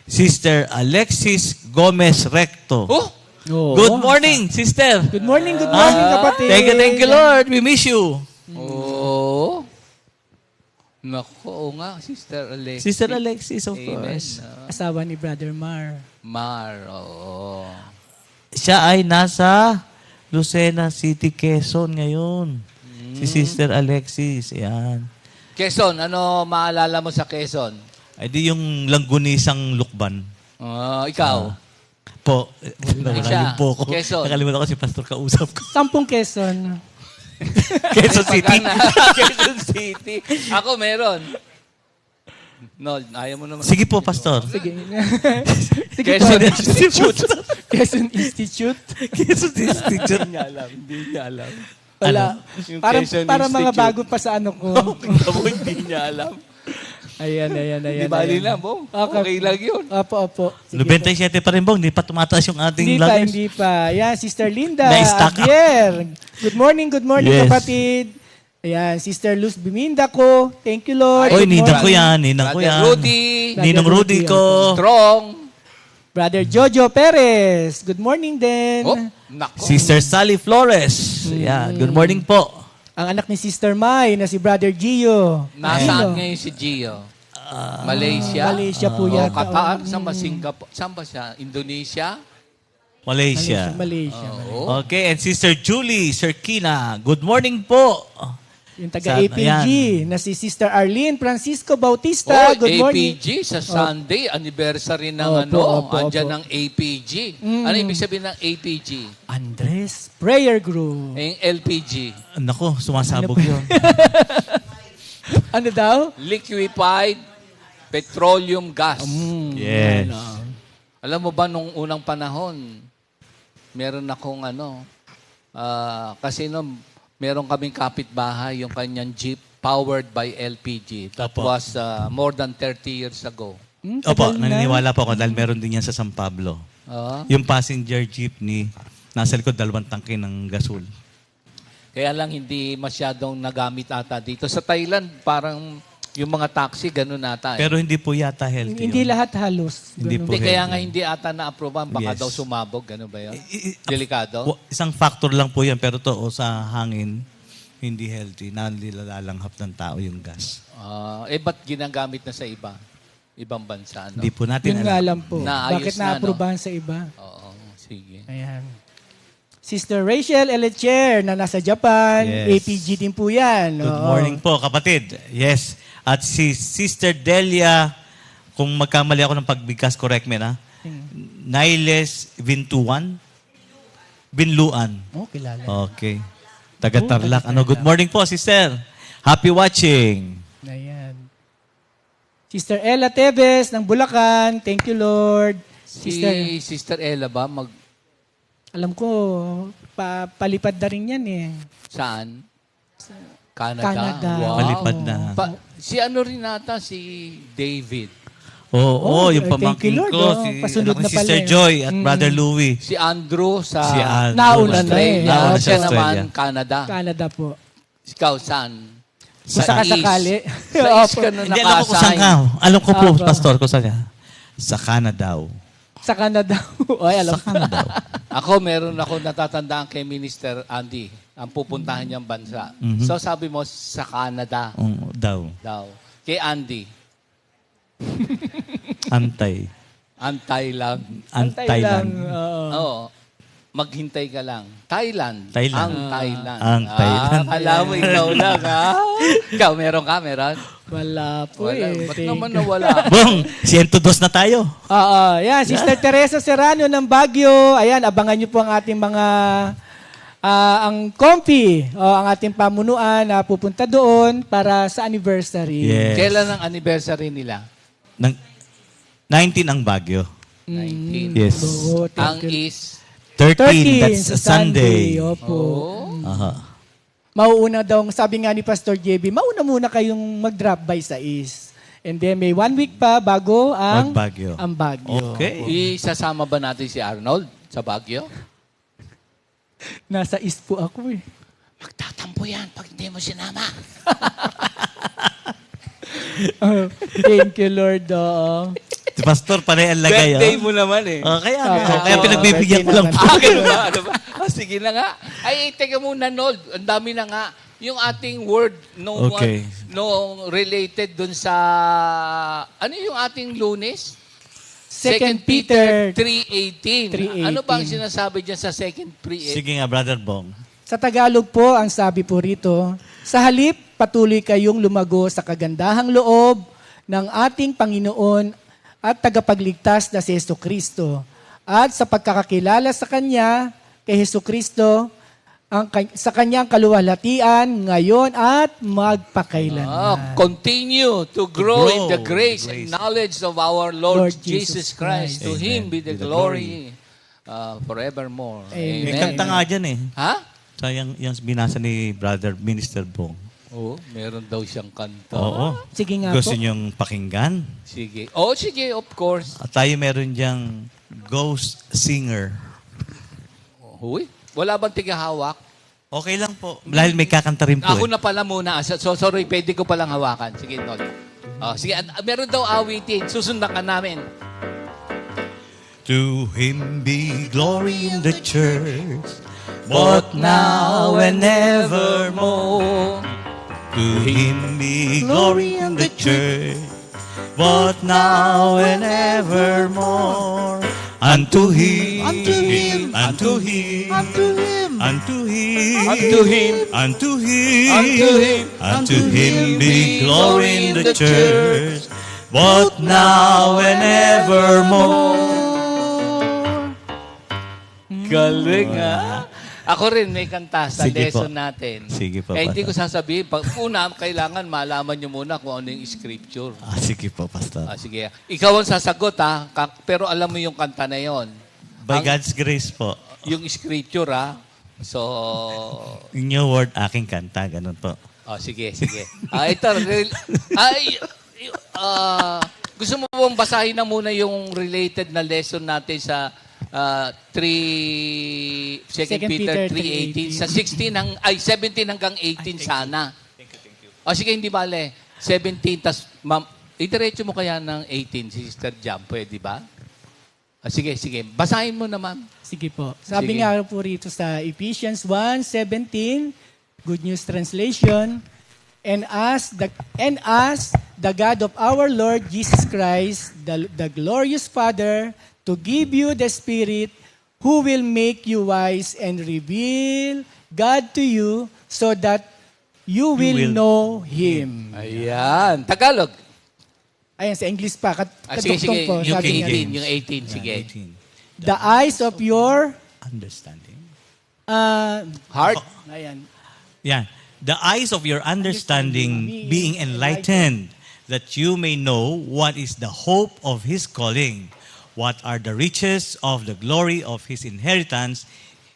Speaker 2: Sister Alexis Gomez Recto.
Speaker 4: Oh,
Speaker 3: Oo.
Speaker 2: Good morning, sister.
Speaker 3: Good morning, kapatid.
Speaker 2: Thank you, Lord. We miss you.
Speaker 4: Oo. Naku, oo nga, Sister Alexis.
Speaker 2: Sister Alexis, of
Speaker 4: Amen.
Speaker 2: course.
Speaker 3: Asawa ni Brother Mar.
Speaker 4: Mar, oo.
Speaker 2: Siya ay nasa Lucena City, Quezon ngayon. Si Sister Alexis. Ayan.
Speaker 4: Quezon, ano maalala mo sa Quezon?
Speaker 2: Ay di yung langgunisang lukban.
Speaker 4: Ikaw?
Speaker 2: Po.
Speaker 4: Siya,
Speaker 2: Nawala yung po ko.
Speaker 4: Quezon.
Speaker 2: Nakalimutan ko si Pastor kausap ko.
Speaker 3: Sampung Quezon.
Speaker 2: Quezon City.
Speaker 4: Quezon City. Ako meron. No, ayaw mo naman.
Speaker 2: Sige po, Pastor.
Speaker 3: Sige. Sige
Speaker 4: Quezon
Speaker 3: po.
Speaker 4: Institute.
Speaker 3: Quezon Institute.
Speaker 2: Quezon Institute.
Speaker 4: Hindi niya alam.
Speaker 3: Wala.
Speaker 4: Yung
Speaker 3: Para,
Speaker 4: Quezon
Speaker 3: para mga
Speaker 4: Institute.
Speaker 3: bago pa sa ano ko.
Speaker 4: Hindi niya alam.
Speaker 3: Ayan.
Speaker 4: Di bali na, Bong. Okay lang yun.
Speaker 3: Opo. Sige
Speaker 2: 97 pa rin, Bong. Hindi pa tumataas yung ating
Speaker 3: Hindi
Speaker 2: vloggers.
Speaker 3: pa. Ayan, Sister Linda.
Speaker 2: Na-stack up.
Speaker 3: Javier. Good morning,
Speaker 2: Yes.
Speaker 3: kapatid. Ayan, Sister Luz Biminda ko. Thank you, Lord.
Speaker 2: Oy,
Speaker 3: Good
Speaker 2: ninang ko
Speaker 3: morning.
Speaker 2: yan. Ninang ko
Speaker 4: Brother
Speaker 2: yan.
Speaker 4: Rudy.
Speaker 2: Ninong Rudy ko.
Speaker 4: Strong.
Speaker 3: Brother Jojo Perez. Good morning din.
Speaker 4: Oh, nako.
Speaker 2: Sister Sally Flores. Ayan. Good morning po.
Speaker 3: Ang anak ni Sister Mai na si Brother Gio.
Speaker 4: Nasaan
Speaker 3: Gio.
Speaker 4: ngayon si Gio? Malaysia?
Speaker 3: Malaysia po yata.
Speaker 4: Qatar? Saan ba Singapore? Saan ba siya? Indonesia?
Speaker 2: Malaysia.
Speaker 3: Malaysia.
Speaker 4: Oo.
Speaker 2: Okay, and Sister Julie Serkina. Good morning po.
Speaker 3: Yung taga-APG na si Sister Arlene Francisco
Speaker 4: Oh,
Speaker 3: Bautista. Good morning.
Speaker 4: APG sa Sunday, anniversary ng
Speaker 3: Opo.
Speaker 4: andyan ng APG. Ano ibig sabihin ng APG?
Speaker 3: Andres Prayer Group.
Speaker 4: Yung LPG.
Speaker 2: Nako, sumasabog yun.
Speaker 3: Ano daw?
Speaker 4: Liquefied Petroleum Gas.
Speaker 2: Yes.
Speaker 4: Alam mo ba, nung unang panahon, meron akong kasi meron kaming kapitbahay, yung kanyang jeep, powered by LPG. That
Speaker 2: Opo.
Speaker 4: was more than 30 years ago.
Speaker 2: Opo,
Speaker 3: Tagal na.
Speaker 2: naniniwala po ako dahil meron din yan sa San Pablo.
Speaker 4: Ah.
Speaker 2: Yung passenger jeepney, nasa likod 2 tangke ng gasol.
Speaker 4: Kaya lang hindi masyadong nagamit ata dito. Sa Thailand, parang yung mga taxi, ganun ata.
Speaker 2: Pero hindi po yata healthy
Speaker 3: Hindi
Speaker 2: yun.
Speaker 3: lahat halos.
Speaker 2: Hindi
Speaker 3: Ganun.
Speaker 2: po.
Speaker 4: Hindi, kaya
Speaker 2: healthy.
Speaker 4: nga hindi ata na-approvean. Baka
Speaker 2: Yes.
Speaker 4: daw sumabog. Ganun ba yun?
Speaker 2: Delikado?
Speaker 4: Delikado?
Speaker 2: Isang factor lang po yan, pero to sa hangin, hindi healthy. Nalilalanghap ng tao yung gas.
Speaker 4: Ba't ginagamit na sa iba? Ibang bansa, no?
Speaker 2: Hindi po natin
Speaker 3: Yun nga
Speaker 2: alam.
Speaker 3: lang po.
Speaker 4: Naayos
Speaker 3: Bakit
Speaker 4: na,
Speaker 3: na-aprobahan sa iba?
Speaker 4: Oo, sige.
Speaker 3: Ayan. Sister Rachel Elecher na nasa Japan.
Speaker 2: Yes.
Speaker 3: APG din po yan.
Speaker 2: Good
Speaker 3: Oo.
Speaker 2: morning po, kapatid. Yes. At si Sister Delia, kung magkamali ako ng pagbigkas, correct me na. Niles Vintuan? Binluan.
Speaker 3: Oh, kilala.
Speaker 2: Okay. Taga-Tarlac. Good morning po, sister. Happy watching.
Speaker 3: Ayan. Sister Ella Tevez ng Bulacan. Thank you, Lord.
Speaker 4: Si
Speaker 3: Sister,
Speaker 4: Sister Ella ba?
Speaker 3: alam ko, palipad na rin yan eh.
Speaker 4: Saan? Canada.
Speaker 3: Canada.
Speaker 4: Wow.
Speaker 2: Palipad na.
Speaker 4: Si ano rin nata, si David.
Speaker 2: Oo, yung
Speaker 3: thank
Speaker 2: pamangkin
Speaker 3: you, Lord.
Speaker 2: ko,
Speaker 3: Pasunod
Speaker 2: si
Speaker 3: na pala
Speaker 2: Sister
Speaker 3: eh.
Speaker 2: Joy at Brother Louie.
Speaker 4: Si Andrew sa
Speaker 2: Si Andrew.
Speaker 3: Nauna na eh.
Speaker 4: Australia.
Speaker 2: Nauna sa
Speaker 4: Siya naman,
Speaker 2: Australia.
Speaker 4: Canada.
Speaker 3: Canada po.
Speaker 4: Ikaw, saan?
Speaker 3: Kung sakasakali.
Speaker 4: Sa East ka na
Speaker 2: Hindi, alam ko kung saan
Speaker 4: naka-assign.
Speaker 2: ka. Alam ko po,
Speaker 3: Opo.
Speaker 2: Pastor, kung saan ka. Sa Canada.
Speaker 3: Sa Canada. Ay, alam
Speaker 2: Sa Canada.
Speaker 4: Ako, meron ako natatandaan kay Minister Andy, ang pupuntahan niyang bansa. So sabi mo, sa Canada
Speaker 2: Daw.
Speaker 4: daw. Kay Andy,
Speaker 2: Antay.
Speaker 4: antay lang.
Speaker 3: Antay lang.
Speaker 2: Thailand.
Speaker 3: Oo.
Speaker 4: Oo. Maghintay ka lang. Thailand.
Speaker 2: Thailand.
Speaker 4: Ang Thailand.
Speaker 2: Ang Thailand.
Speaker 4: Kala mo ikaw lang, ha? Ikaw, meron ka? Meron?
Speaker 3: Wala po
Speaker 4: Wala.
Speaker 3: eh.
Speaker 4: Ba't naman nawala?
Speaker 2: Bong, 102 na tayo.
Speaker 3: Oo. Yan, Sister Teresa Serrano ng Baguio. Ayan, abangan niyo po ang ating mga ang comfy, ang ating pamunuan na pupunta doon para sa anniversary.
Speaker 2: Yes.
Speaker 4: Kailan ang anniversary nila?
Speaker 2: 19 ang Baguio.
Speaker 4: 19.
Speaker 2: Yes.
Speaker 3: Oo,
Speaker 4: Ang
Speaker 3: thank you.
Speaker 4: is
Speaker 2: 13, that's a Sunday.
Speaker 3: Opo.
Speaker 2: Aha.
Speaker 3: Mauuna daw, sabi nga ni Pastor JB, mauna muna kayong mag-drop by sa East. And then may 1 week pa bago ang
Speaker 2: Mag-Baguio.
Speaker 3: ang Baguio.
Speaker 2: Okay.
Speaker 4: Isasama ba natin si Arnold sa Baguio?
Speaker 3: Nasa East po ako eh.
Speaker 4: Magtatampo yan pag hindi mo sinama.
Speaker 3: Thank you, Lord. Oo.
Speaker 2: Pastor, panay ang lagay.
Speaker 4: Birthday
Speaker 2: Oh.
Speaker 4: mo naman eh.
Speaker 2: Kaya,
Speaker 3: Oo.
Speaker 2: kaya pinagbibigyan ko lang po.
Speaker 4: Ganun ba? Ano ba? Sige na nga. Ay, teka muna, Nold. Ang dami na nga. Yung ating word
Speaker 2: Okay.
Speaker 4: no related dun sa ano yung ating Lunes?
Speaker 3: 2 Peter
Speaker 4: 3:18. Ano bang sinasabi diyan sa 2 Peter?
Speaker 2: Sige nga, Brother Bong.
Speaker 3: Sa Tagalog po, ang sabi po rito, sa halip, patuloy kayong lumago sa kagandahang loob ng ating Panginoon at tagapagligtas na si Jesucristo. At sa pagkakakilala sa Kanya, kay Jesucristo, sa Kanyang kaluwalhatian ngayon at magpakailanman.
Speaker 4: Continue to grow in the
Speaker 2: grow
Speaker 4: grace and knowledge of our Lord Jesus Christ. To
Speaker 2: Amen.
Speaker 4: Him be the glory forevermore.
Speaker 3: Amen.
Speaker 2: May
Speaker 4: Amen.
Speaker 2: kanta nga dyan eh.
Speaker 4: Ha?
Speaker 2: Sayang yung binasa ni Brother Minister Bong.
Speaker 4: Oo, meron daw siyang kanta.
Speaker 2: Oo.
Speaker 3: Sige nga
Speaker 2: Gusto
Speaker 3: po.
Speaker 2: niyong pakinggan?
Speaker 4: Sige. Oh, sige, of course.
Speaker 2: At tayo meron diyang ghost singer.
Speaker 4: Uy, wala bang tigahawak?
Speaker 2: Okay lang po. Dahil may kakanta rin po
Speaker 4: Ako
Speaker 2: eh.
Speaker 4: na pala muna. So, sorry, pwede ko palang hawakan. Sige, Nol. Sige, meron daw awitin. Susundan ka namin.
Speaker 2: To Him be glory in the church, both now and evermore. To Him be glory in the church, both now and evermore. Unto Him, unto Him, unto Him, unto Him, unto Him,
Speaker 4: Unto Him,
Speaker 2: unto Him,
Speaker 4: Unto Him,
Speaker 2: unto Him be glory in the church, both now and evermore.
Speaker 4: galing ha. Ako rin may kanta sa
Speaker 2: Sige po.
Speaker 4: lesson natin.
Speaker 2: Sige po,
Speaker 4: Hindi ko
Speaker 2: Pastor.
Speaker 4: sasabihin. Una, kailangan malaman nyo muna kung ano yung scripture.
Speaker 2: Sige po, Pastor.
Speaker 4: Sige. Ikaw ang sasagot ha. Pero alam mo yung kanta na yon.
Speaker 2: By God's grace po.
Speaker 4: Yung scripture ha. So,
Speaker 2: In your word, aking kanta. Ganun po.
Speaker 4: sige. Ito. Gusto mo bang basahin na muna yung related na lesson natin sa 2 Peter 3:18 sa 17 hanggang 18 sana. Sige, hindi bale. 17 tas idiretso mo kaya ng 18 Sister Jam, pwede ba? Sige. Basahin mo naman.
Speaker 3: Sige po. Sabi
Speaker 4: Sige.
Speaker 3: nga po rito sa Ephesians 1:17, Good News Translation, and as the God of our Lord Jesus Christ, the glorious Father, to give you the Spirit who will make you wise and reveal God to you so that you will know Him.
Speaker 4: Ayan. Tagalog.
Speaker 3: Ayan, sa English pa.
Speaker 4: Sige.
Speaker 3: Katugtong po.
Speaker 2: Yung
Speaker 3: Sabi
Speaker 2: King
Speaker 3: nga,
Speaker 2: James.
Speaker 4: Yung 18. Sige.
Speaker 2: 18.
Speaker 3: the eyes of your
Speaker 2: Understanding.
Speaker 4: Heart.
Speaker 3: ayan.
Speaker 2: Yan. The eyes of your understanding being enlightened, that you may know what is the hope of His calling, what are the riches of the glory of His inheritance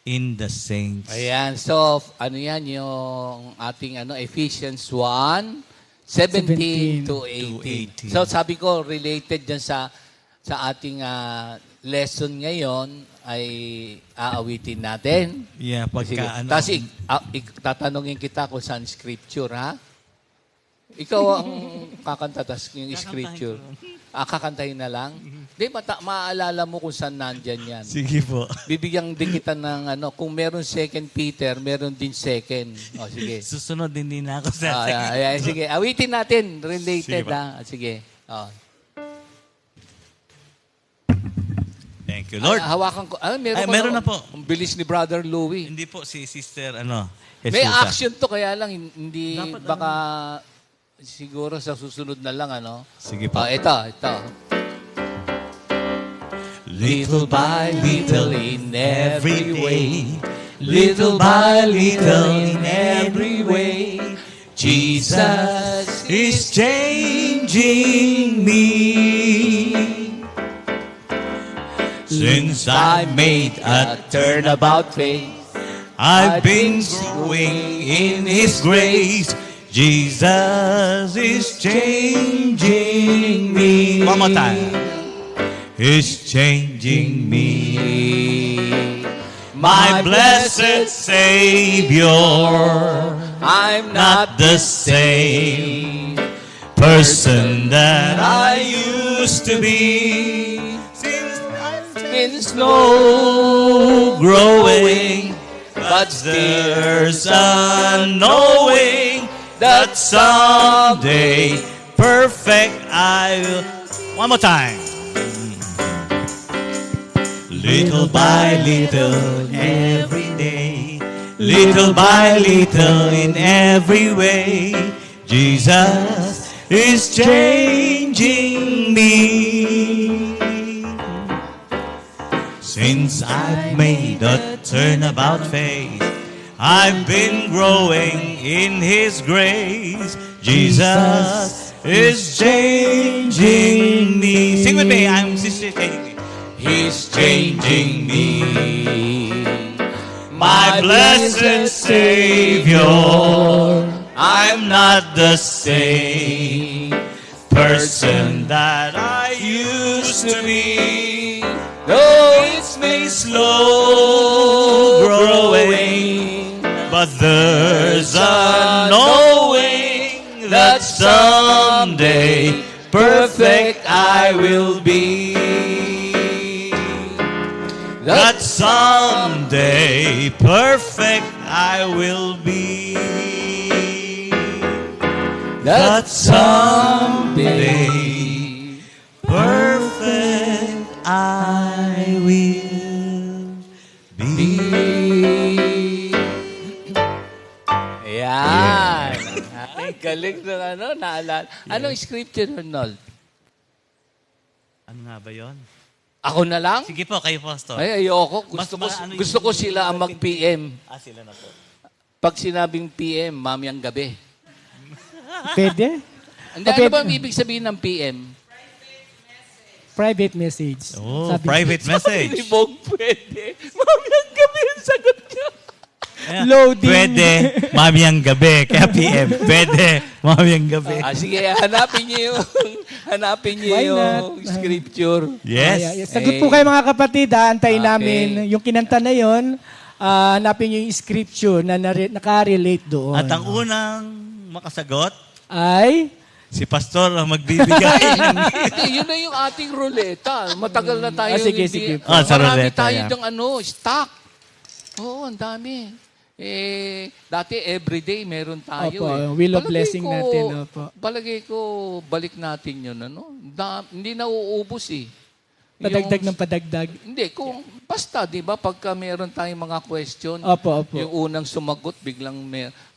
Speaker 2: in the saints.
Speaker 4: Ayan. So, ano yan yung ating Ephesians 1:17 to 18. So, sabi ko, related dyan sa ating lesson ngayon ay aawitin natin.
Speaker 2: Yeah,
Speaker 4: Sige.
Speaker 2: pagka ano.
Speaker 4: Tapos, tatanungin kita kung saan scripture, ha? Ikaw ang kakanta, tapos yung scripture. Kakantahin na lang? Di, maaalala mo kung saan nandyan yan.
Speaker 2: Sige po.
Speaker 4: Bibigyan din kita ng kung meron 2 Peter, meron din 2. Sige.
Speaker 2: Susunod din na ako sa
Speaker 4: Sige, awitin natin. Related,
Speaker 2: Sige ba?
Speaker 4: ha? Sige.
Speaker 2: Thank you, Lord.
Speaker 4: Hawakan ko.
Speaker 2: Meron na po.
Speaker 4: Ang bilis ni Brother Louie.
Speaker 2: Hindi po si Sister
Speaker 4: May
Speaker 2: Jesusa.
Speaker 4: action to, kaya lang, hindi, baka, siguro sa susunod na lang,
Speaker 2: Sige po.
Speaker 4: Ito. Little by little in every way, little by little in every way, Jesus
Speaker 2: is changing me. Since I made a
Speaker 4: turnabout face,
Speaker 2: I've been growing in His grace. Jesus is changing me. One more time. He's changing me. My blessed Savior,
Speaker 4: I'm
Speaker 2: not the same person that I used to be. Since I've
Speaker 4: been slow
Speaker 2: growing,
Speaker 4: but
Speaker 2: there's a knowing that someday perfect I will. One more time. Little by little, every day. Little by little, in every way. Jesus is changing me. Since I've made a turnabout face, I've been growing in His grace. Jesus is changing me. Sing with me. I'm Sister Katie. He's changing me. My blessed Savior, I'm not the same person that I used to be. Though it's been slow growing, but there's a knowing that someday perfect I will be. That someday perfect I will be. That someday perfect I will be.
Speaker 4: Ayan. Ay, galing na naalala. Anong scripture, Arnold?
Speaker 2: Ano nga ba yun?
Speaker 4: Ako na lang?
Speaker 2: Sige po, kayo Pastor.
Speaker 4: Ay, ayoko.
Speaker 2: Ano
Speaker 4: Gusto ko sila ang mag-PM.
Speaker 2: Sila na po.
Speaker 4: Pag sinabing PM, mamayang gabi.
Speaker 3: Pwede?
Speaker 4: Hindi, ano ba ang ibig sabihin ng PM?
Speaker 3: Private message.
Speaker 2: Oh,
Speaker 3: Sabi-
Speaker 2: private message.
Speaker 4: Hindi mo pwede. Mamayang gabi ang sagot niya.
Speaker 2: Ayan.
Speaker 3: Loading.
Speaker 2: Pwede, mamayang gabi. Kaya PM. Pwede, mamayang gabi.
Speaker 4: Sige, hanapin niyo
Speaker 3: Why
Speaker 4: yung
Speaker 3: not?
Speaker 4: scripture.
Speaker 2: Yes.
Speaker 3: Ay, sagot po kayo mga kapatid, antayin
Speaker 4: Okay.
Speaker 3: namin yung kinanta na yon. Hanapin yung scripture na nakarelate doon.
Speaker 2: At ang unang makasagot,
Speaker 3: ay
Speaker 2: si Pastor ang magbibigay.
Speaker 4: Hindi, yun na yung ating ruleta. Matagal na tayo.
Speaker 3: Sige,
Speaker 4: hindi.
Speaker 3: sige.
Speaker 2: Sa
Speaker 4: Marami
Speaker 2: ruleta,
Speaker 4: tayo
Speaker 2: yeah.
Speaker 4: ng stock. Oo, ang dami. Dati everyday meron tayo.
Speaker 3: Opo, wheel of blessing natin, opo.
Speaker 4: Palagay ko, balik natin yun. Hindi na uubos eh.
Speaker 3: padagdag ng padagdag.
Speaker 4: Hindi, basta, di ba, pagka meron tayong mga question,
Speaker 3: Opo, opo.
Speaker 4: yung unang sumagot, biglang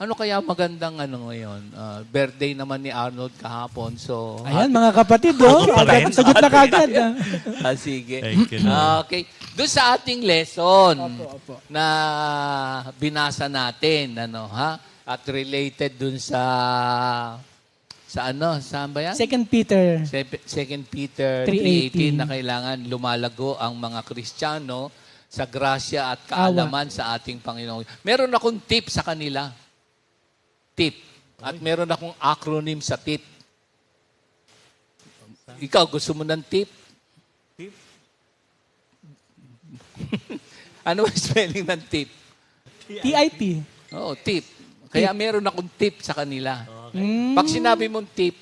Speaker 4: ano kaya magandang ngayon? Birthday naman ni Arnold kahapon. So,
Speaker 3: Ayan, mga kapatid, oh.
Speaker 2: Ako pa rin.
Speaker 3: Sagot na kagad.
Speaker 4: sige.
Speaker 2: Thank you, Lord.
Speaker 4: Okay. Doon sa ating lesson
Speaker 3: Opo.
Speaker 4: na binasa natin, at related doon saan ba yan?
Speaker 3: 2 Peter.
Speaker 4: 2 Peter
Speaker 3: 3:18
Speaker 4: 3:18 na kailangan lumalago ang mga Kristiyano sa grasya at kaalaman sa ating Panginoon. Meron akong tip sa kanila. Tip. At meron akong acronym sa tip. Ikaw, gusto mo ng tip?
Speaker 2: Tip?
Speaker 4: Ano ang spelling ng tip?
Speaker 3: TIP.
Speaker 4: Oo, tip. Kaya meron akong tip sa kanila.
Speaker 3: Mm.
Speaker 4: Pag sinabi mong tip,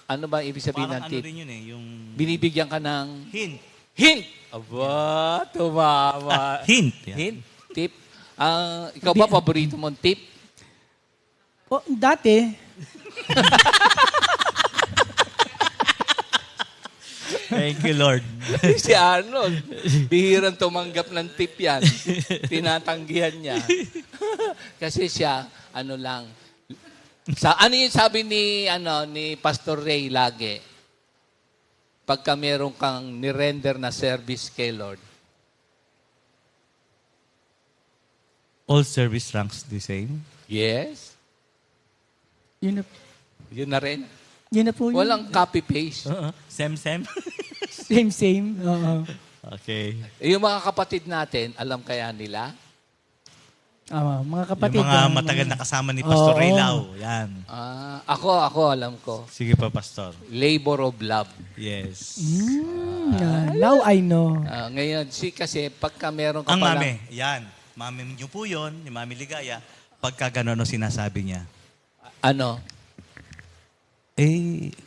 Speaker 4: ano ba ibig sabihin
Speaker 2: Parang
Speaker 4: ng tip?
Speaker 2: rin yun yung
Speaker 4: Binibigyan ka ng
Speaker 2: hint.
Speaker 4: hint. Aba, tumama.
Speaker 2: Hint. Yeah.
Speaker 4: Hint? Tip? Ikaw ba paborito mong tip?
Speaker 3: Oh, dati,
Speaker 2: Thank you, Lord.
Speaker 4: Si Arnold, bihirang tumanggap ng tip yan. Tinatanggihan niya. Kasi siya, ano yung sabi ni Pastor Ray lagi? Pagka meron kang nirender na service kay Lord.
Speaker 2: All service ranks the same.
Speaker 4: Yes?
Speaker 3: yun na,
Speaker 4: Yun na rin?
Speaker 3: yun na po yun.
Speaker 4: Walang copy-paste.
Speaker 2: Same.
Speaker 3: Same. Oo.
Speaker 2: Okay.
Speaker 4: Yung mga kapatid natin, alam kaya nila?
Speaker 3: Mga kapatid.
Speaker 2: Yung mga matagal na kasama ni Pastor
Speaker 3: Oo.
Speaker 2: Ray Lau. Yan.
Speaker 4: Ako alam ko.
Speaker 2: Sige pa, Pastor.
Speaker 4: Labor of love.
Speaker 2: Yes.
Speaker 3: Now I know.
Speaker 4: Ngayon, kasi pagka meron ka
Speaker 2: Ang
Speaker 4: palang-
Speaker 2: mami, yan. Mami niyo po yun, ni Mami Ligaya. Pagka gano'n ang sinasabi niya.
Speaker 4: Ano?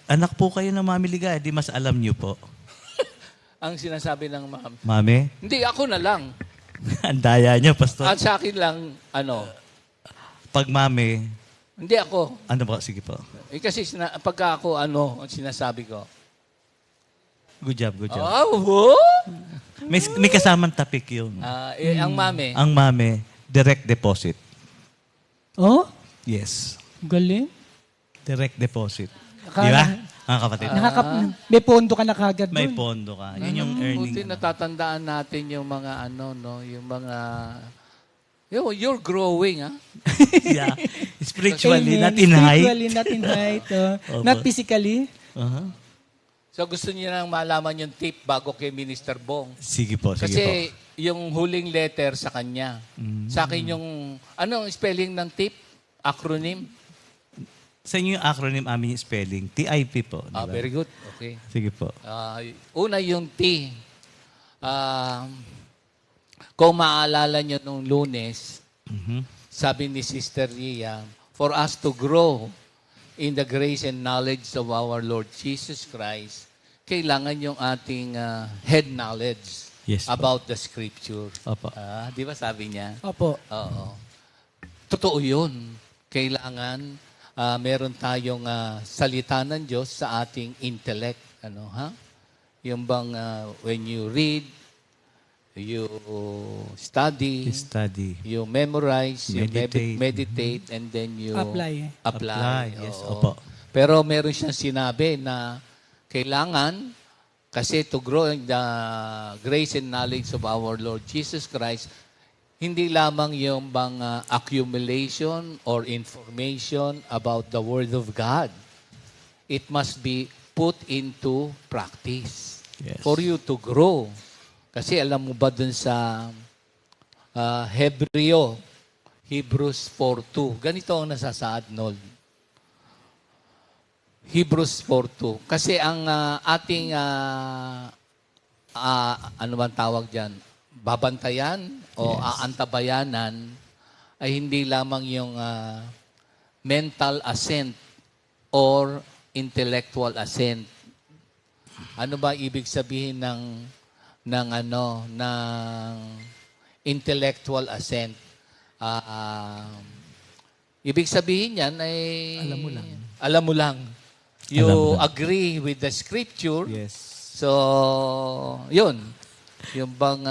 Speaker 2: Anak po kayo ng Mami Ligaya, di mas alam niyo po.
Speaker 4: Ang sinasabi ng ma'am.
Speaker 2: Mami?
Speaker 4: Hindi, ako na lang.
Speaker 2: Ang daya niyo, Pastor.
Speaker 4: At sa akin lang,
Speaker 2: Pag Mami,
Speaker 4: hindi ako.
Speaker 2: ano po? Sige po.
Speaker 4: Kasi pagka ako, ang sinasabi ko.
Speaker 2: Good job, good job.
Speaker 4: Oh,
Speaker 2: May kasamang topic yun.
Speaker 4: ang mami.
Speaker 2: Ang Mami, direct deposit.
Speaker 3: Oh,
Speaker 2: Yes.
Speaker 3: galing.
Speaker 2: Direct deposit.
Speaker 3: Akala-
Speaker 2: Di ba? Mga kapatid.
Speaker 3: May pondo ka na kagad
Speaker 2: May
Speaker 3: doon.
Speaker 2: pondo ka. Yun yung earning.
Speaker 4: Buti natatandaan natin yung mga yung mga you're growing, ha?
Speaker 2: Yeah. Spiritually,
Speaker 3: Amen.
Speaker 2: not in height.
Speaker 3: Spiritually, not in height.
Speaker 2: Opo.
Speaker 3: Not physically.
Speaker 2: Uh-huh.
Speaker 4: So gusto niyo nang malaman yung tip bago kay Minister Bong.
Speaker 2: Sige po, sige po.
Speaker 4: Kasi yung huling letter sa kanya. Sa akin yung, anong spelling ng tip? Acronym?
Speaker 2: Sa inyo yung acronym amin yung spelling. TIP po. Di ba?
Speaker 4: Very good. Okay.
Speaker 2: Sige po.
Speaker 4: Una yung T. Kung maalala nyo nung Lunes, sabi ni Sister Ria, for us to grow in the grace and knowledge of our Lord Jesus Christ, kailangan yung ating head knowledge
Speaker 2: Yes po.
Speaker 4: about the Scripture.
Speaker 2: Opo.
Speaker 4: Di ba sabi niya?
Speaker 3: Opo.
Speaker 4: Oo. Totoo yun. Kailangan meron tayong salita ng Diyos sa ating intellect. Yung bang when you read, you study, you memorize, you meditate, and then you
Speaker 3: Apply.
Speaker 4: apply.
Speaker 2: Yes,
Speaker 4: Oo.
Speaker 2: opo.
Speaker 4: Pero meron siyang sinabi na kailangan, kasi to grow in the grace and knowledge of our Lord Jesus Christ, hindi lamang yung bang accumulation or information about the Word of God. It must be put into practice
Speaker 2: Yes.
Speaker 4: for you to grow. Kasi alam mo ba dun sa Hebrews 4:2, ganito ang nasasaad, Nold. Hebrews 4:2. Kasi ang ating, ano man tawag dyan, babantayan o aantabayanan ay hindi lamang yung mental assent or intellectual assent. Ano ba ibig sabihin ng intellectual assent? Ibig sabihin yan ay
Speaker 2: Alam mo lang.
Speaker 4: Alam mo lang. You
Speaker 2: Alam mo lang.
Speaker 4: agree with the scripture.
Speaker 2: Yes.
Speaker 4: So, yun. Yung bang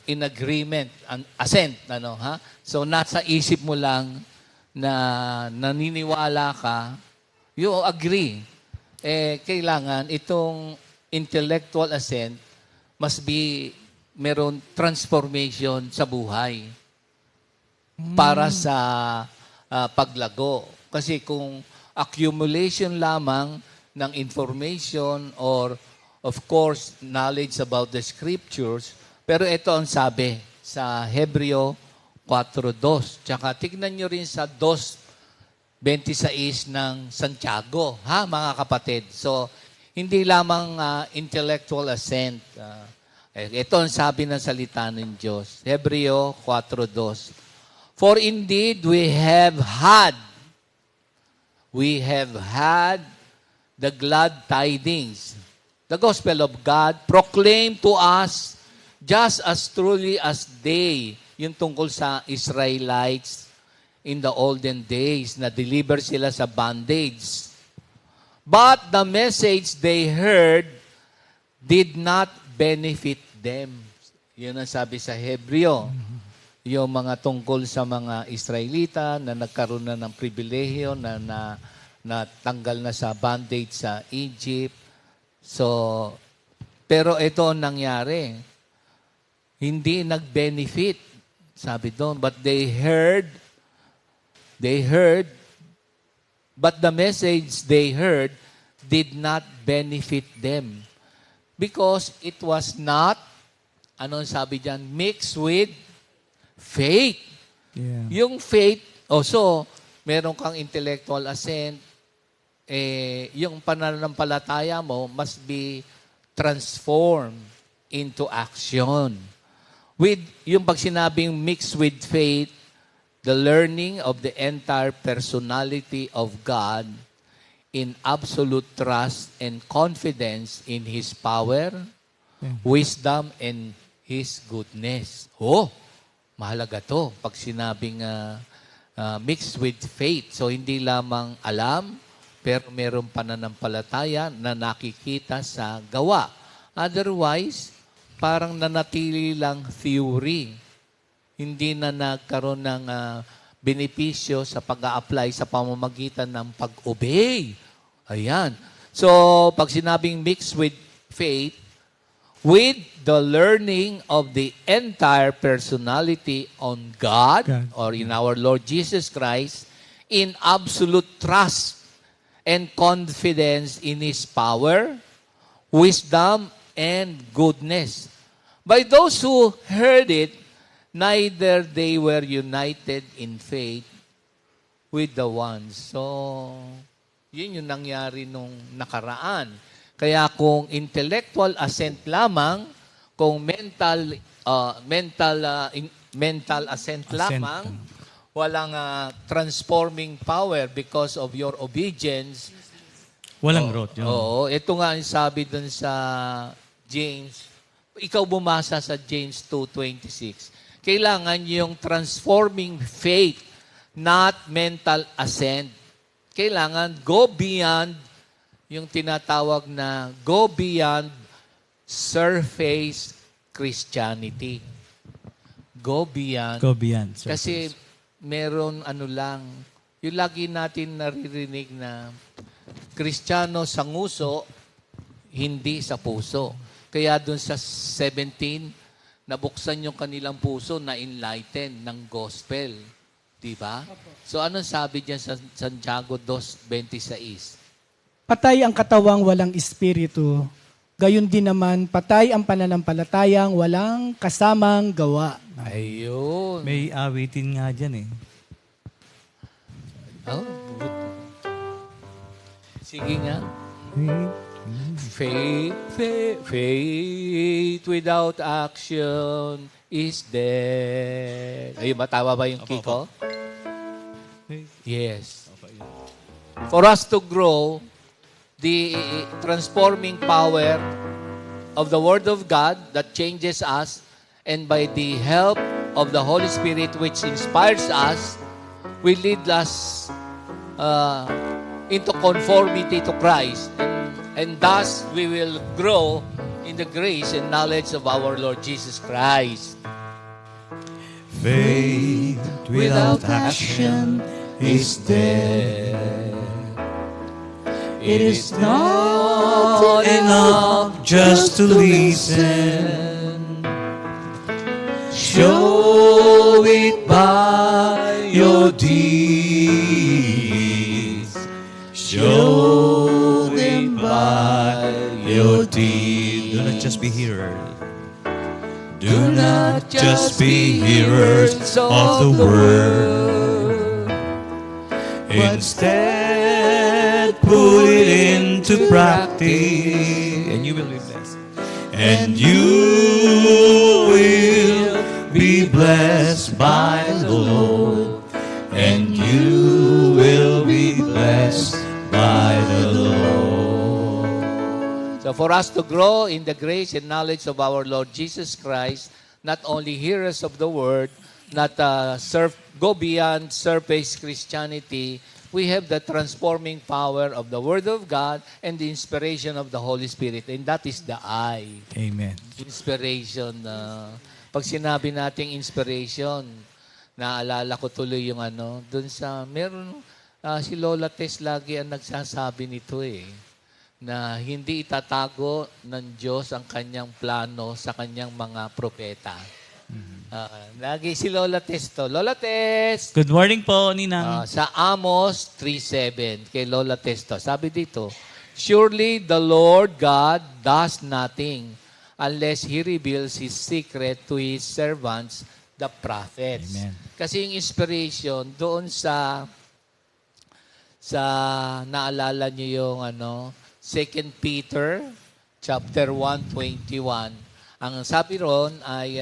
Speaker 4: in agreement, assent, So, nasa isip mo lang na naniniwala ka, you agree. Kailangan itong intellectual assent must be meron transformation sa buhay para sa paglago. Kasi kung accumulation lamang ng information or of course knowledge about the scriptures, pero ito ang sabi sa Hebreo 4:2. Tsaka tignan nyo rin sa 2:26 ng Santiago, mga kapatid. So, hindi lamang intellectual assent. Ito ang sabi ng salita ng Diyos. Hebreo 4:2. For indeed we have had the glad tidings, the gospel of God, proclaimed to us just as truly as they, yung tungkol sa Israelites in the olden days, na deliver sila sa bondage. But the message they heard did not benefit them. Yun ang sabi sa Hebreo. Yung mga tungkol sa mga Israelita na nagkaroon na ng pribilehiyo na tanggal na sa bondage sa Egypt. So, pero ito ang nangyari. Hindi nag-benefit. Sabi doon, but they heard, but the message they heard did not benefit them. Because it was not, ano sabi dyan, mixed with faith.
Speaker 2: Yeah.
Speaker 4: Yung faith, so, meron kang intellectual assent, yung pananampalataya mo must be transformed into action. With, yung pag sinabing mixed with faith, the learning of the entire personality of God in absolute trust and confidence in His power, wisdom, and His goodness. Oh, mahalaga to pag sinabing mixed with faith. So, hindi lamang alam, pero merong pananampalataya na nakikita sa gawa. Otherwise, parang nanatili lang theory. Hindi na nagkaroon ng benepisyo sa pag-a-apply sa pamamagitan ng pag-obey. Ayan. So, pag sinabing mixed with faith, with the learning of the entire personality on God, or in our Lord Jesus Christ, in absolute trust and confidence in His power, wisdom, and goodness. By those who heard it, neither they were united in faith with the ones. So, yun yung nangyari nung nakaraan. Kaya kung intellectual assent lamang, kung mental assent lamang, walang transforming power because of your obedience.
Speaker 2: Walang growth yun.
Speaker 4: Oo, ito nga ang sabi dun sa James. Ikaw bumasa sa James 2:26. Kailangan yung transforming faith, not mental assent. Kailangan go beyond yung tinatawag na go beyond surface Christianity. Go beyond.
Speaker 2: Go beyond.
Speaker 4: Kasi meron yung lagi natin naririnig na Kristiyano sa nguso, hindi sa puso. Kaya dun sa 17, nabuksan yung kanilang puso na enlighten ng gospel. Diba? So anong sabi diyan sa Santiago 2:26?
Speaker 3: Patay ang katawang walang espiritu. Gayon din naman, patay ang pananampalatayang walang kasamang gawa.
Speaker 4: Ayun.
Speaker 2: May awitin nga dyan eh.
Speaker 4: Oh, good. Sige nga. Faith without action is dead. Ayun ba? Tama ba yung kiko? Yes. For us to grow, the transforming power of the Word of God that changes us, and by the help of the Holy Spirit which inspires us, will lead us into conformity to Christ. And thus, we will grow in the grace and knowledge of our Lord Jesus Christ.
Speaker 2: Faith without action is dead. It is not enough just to listen. Show it by your deeds. Show it by your deeds. Do not just be hearers. Do not just be hearers of the word. Instead, put it into practice, and you will be blessed. And you will be blessed by the Lord. And you will be blessed by the Lord.
Speaker 4: So for us to grow in the grace and knowledge of our Lord Jesus Christ, not only hearers of the word, not go beyond surface Christianity, we have the transforming power of the Word of God and the inspiration of the Holy Spirit. And that is the I.
Speaker 2: Amen.
Speaker 4: Inspiration. Pag sinabi nating inspiration, naalala ko tuloy yung dun sa, meron, si Lola Tess lagi ang nagsasabi nito na hindi itatago ng Diyos ang kanyang plano sa kanyang mga propeta. Lagi si Lola Tess to. Lola Tess!
Speaker 2: Good morning po, Ninang.
Speaker 4: Sa Amos 3:7, kay Lola Tess to. Sabi dito, surely the Lord God does nothing unless He reveals His secret to His servants, the prophets.
Speaker 2: Amen.
Speaker 4: Kasi yung inspiration, doon sa naalala niyo yung 2 Peter chapter 1:21. Ang sabi ron ay,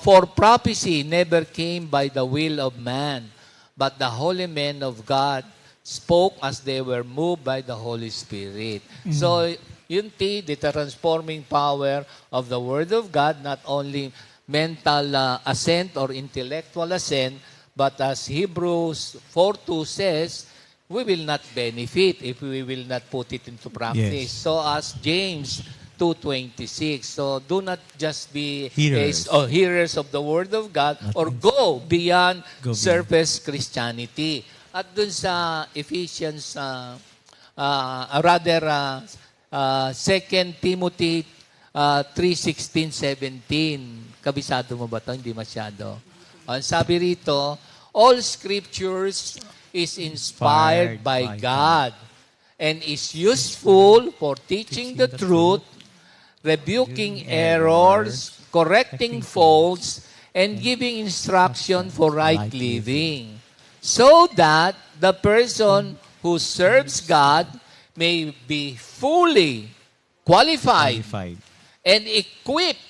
Speaker 4: for prophecy never came by the will of man, but the holy men of God spoke as they were moved by the Holy Spirit. So, yun the transforming power of the Word of God, not only mental assent or intellectual assent, but as Hebrews 4:2 says, we will not benefit if we will not put it into practice.
Speaker 2: Yes.
Speaker 4: So as James 2:26. So do not just be
Speaker 2: Hearers.
Speaker 4: hearers of the Word of God or go beyond
Speaker 2: Go beyond.
Speaker 4: surface Christianity. At dun sa Ephesians, 2 Timothy 3:16-17. Kabisado mo ba ito? Hindi masyado. Ang sabi rito, all scriptures is inspired by God and is useful for teaching the truth, rebuking errors, correcting faults, and giving instruction for right living, so that the person who serves God may be fully qualified and equipped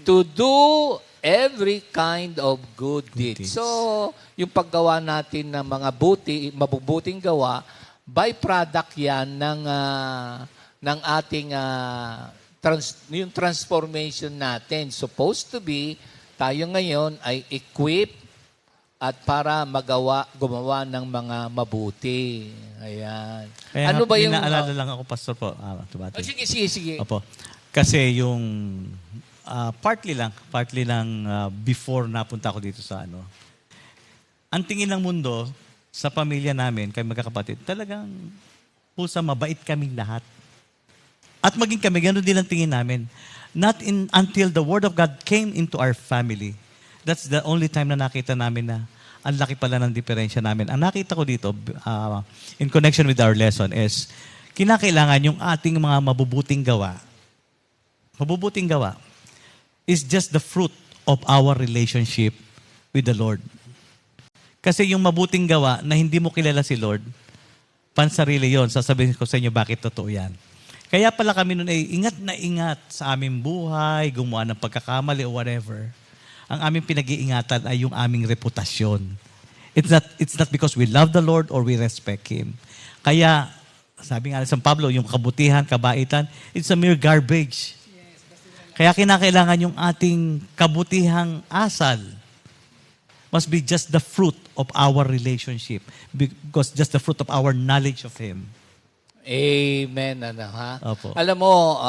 Speaker 4: to do every kind of good deeds.
Speaker 2: deeds.
Speaker 4: So, yung paggawa natin ng mga mabubuting gawa, byproduct yan ng ating yung transformation natin. Supposed to be, tayo ngayon ay equipped at para gumawa ng mga mabuti. Ayan.
Speaker 2: Kaya
Speaker 4: Ano ba yung...
Speaker 2: inaalala lang ako, Pastor po.
Speaker 4: Sige.
Speaker 2: Opo. Kasi yung partly lang before napunta ako dito sa ang tingin ng mundo sa pamilya namin, kay magkakapatid, talagang mabait kaming lahat. At maging kami, gano'n din ang tingin namin. Until the Word of God came into our family. That's the only time na nakita namin na ang laki pala ng diferensya namin. Ang nakita ko dito, in connection with our lesson, is kinakailangan yung ating mga mabubuting gawa is just the fruit of our relationship with the Lord. Kasi yung mabuting gawa na hindi mo kilala si Lord, pansarili yon. Sasabihin ko sa inyo bakit totoo yan. Kaya pala kami noon ay ingat na ingat sa aming buhay, gumawa ng pagkakamali o whatever. Ang aming pinag-iingatan ay yung aming reputasyon. It's not because we love the Lord or we respect Him. Kaya, sabi nga sa Pablo, yung kabutihan, kabaitan, it's a mere garbage. Kaya kinakailangan yung ating kabutihang asal must be just the fruit of our relationship, because just the fruit of our knowledge of Him.
Speaker 4: Amen.
Speaker 2: Opo.
Speaker 4: Alam mo,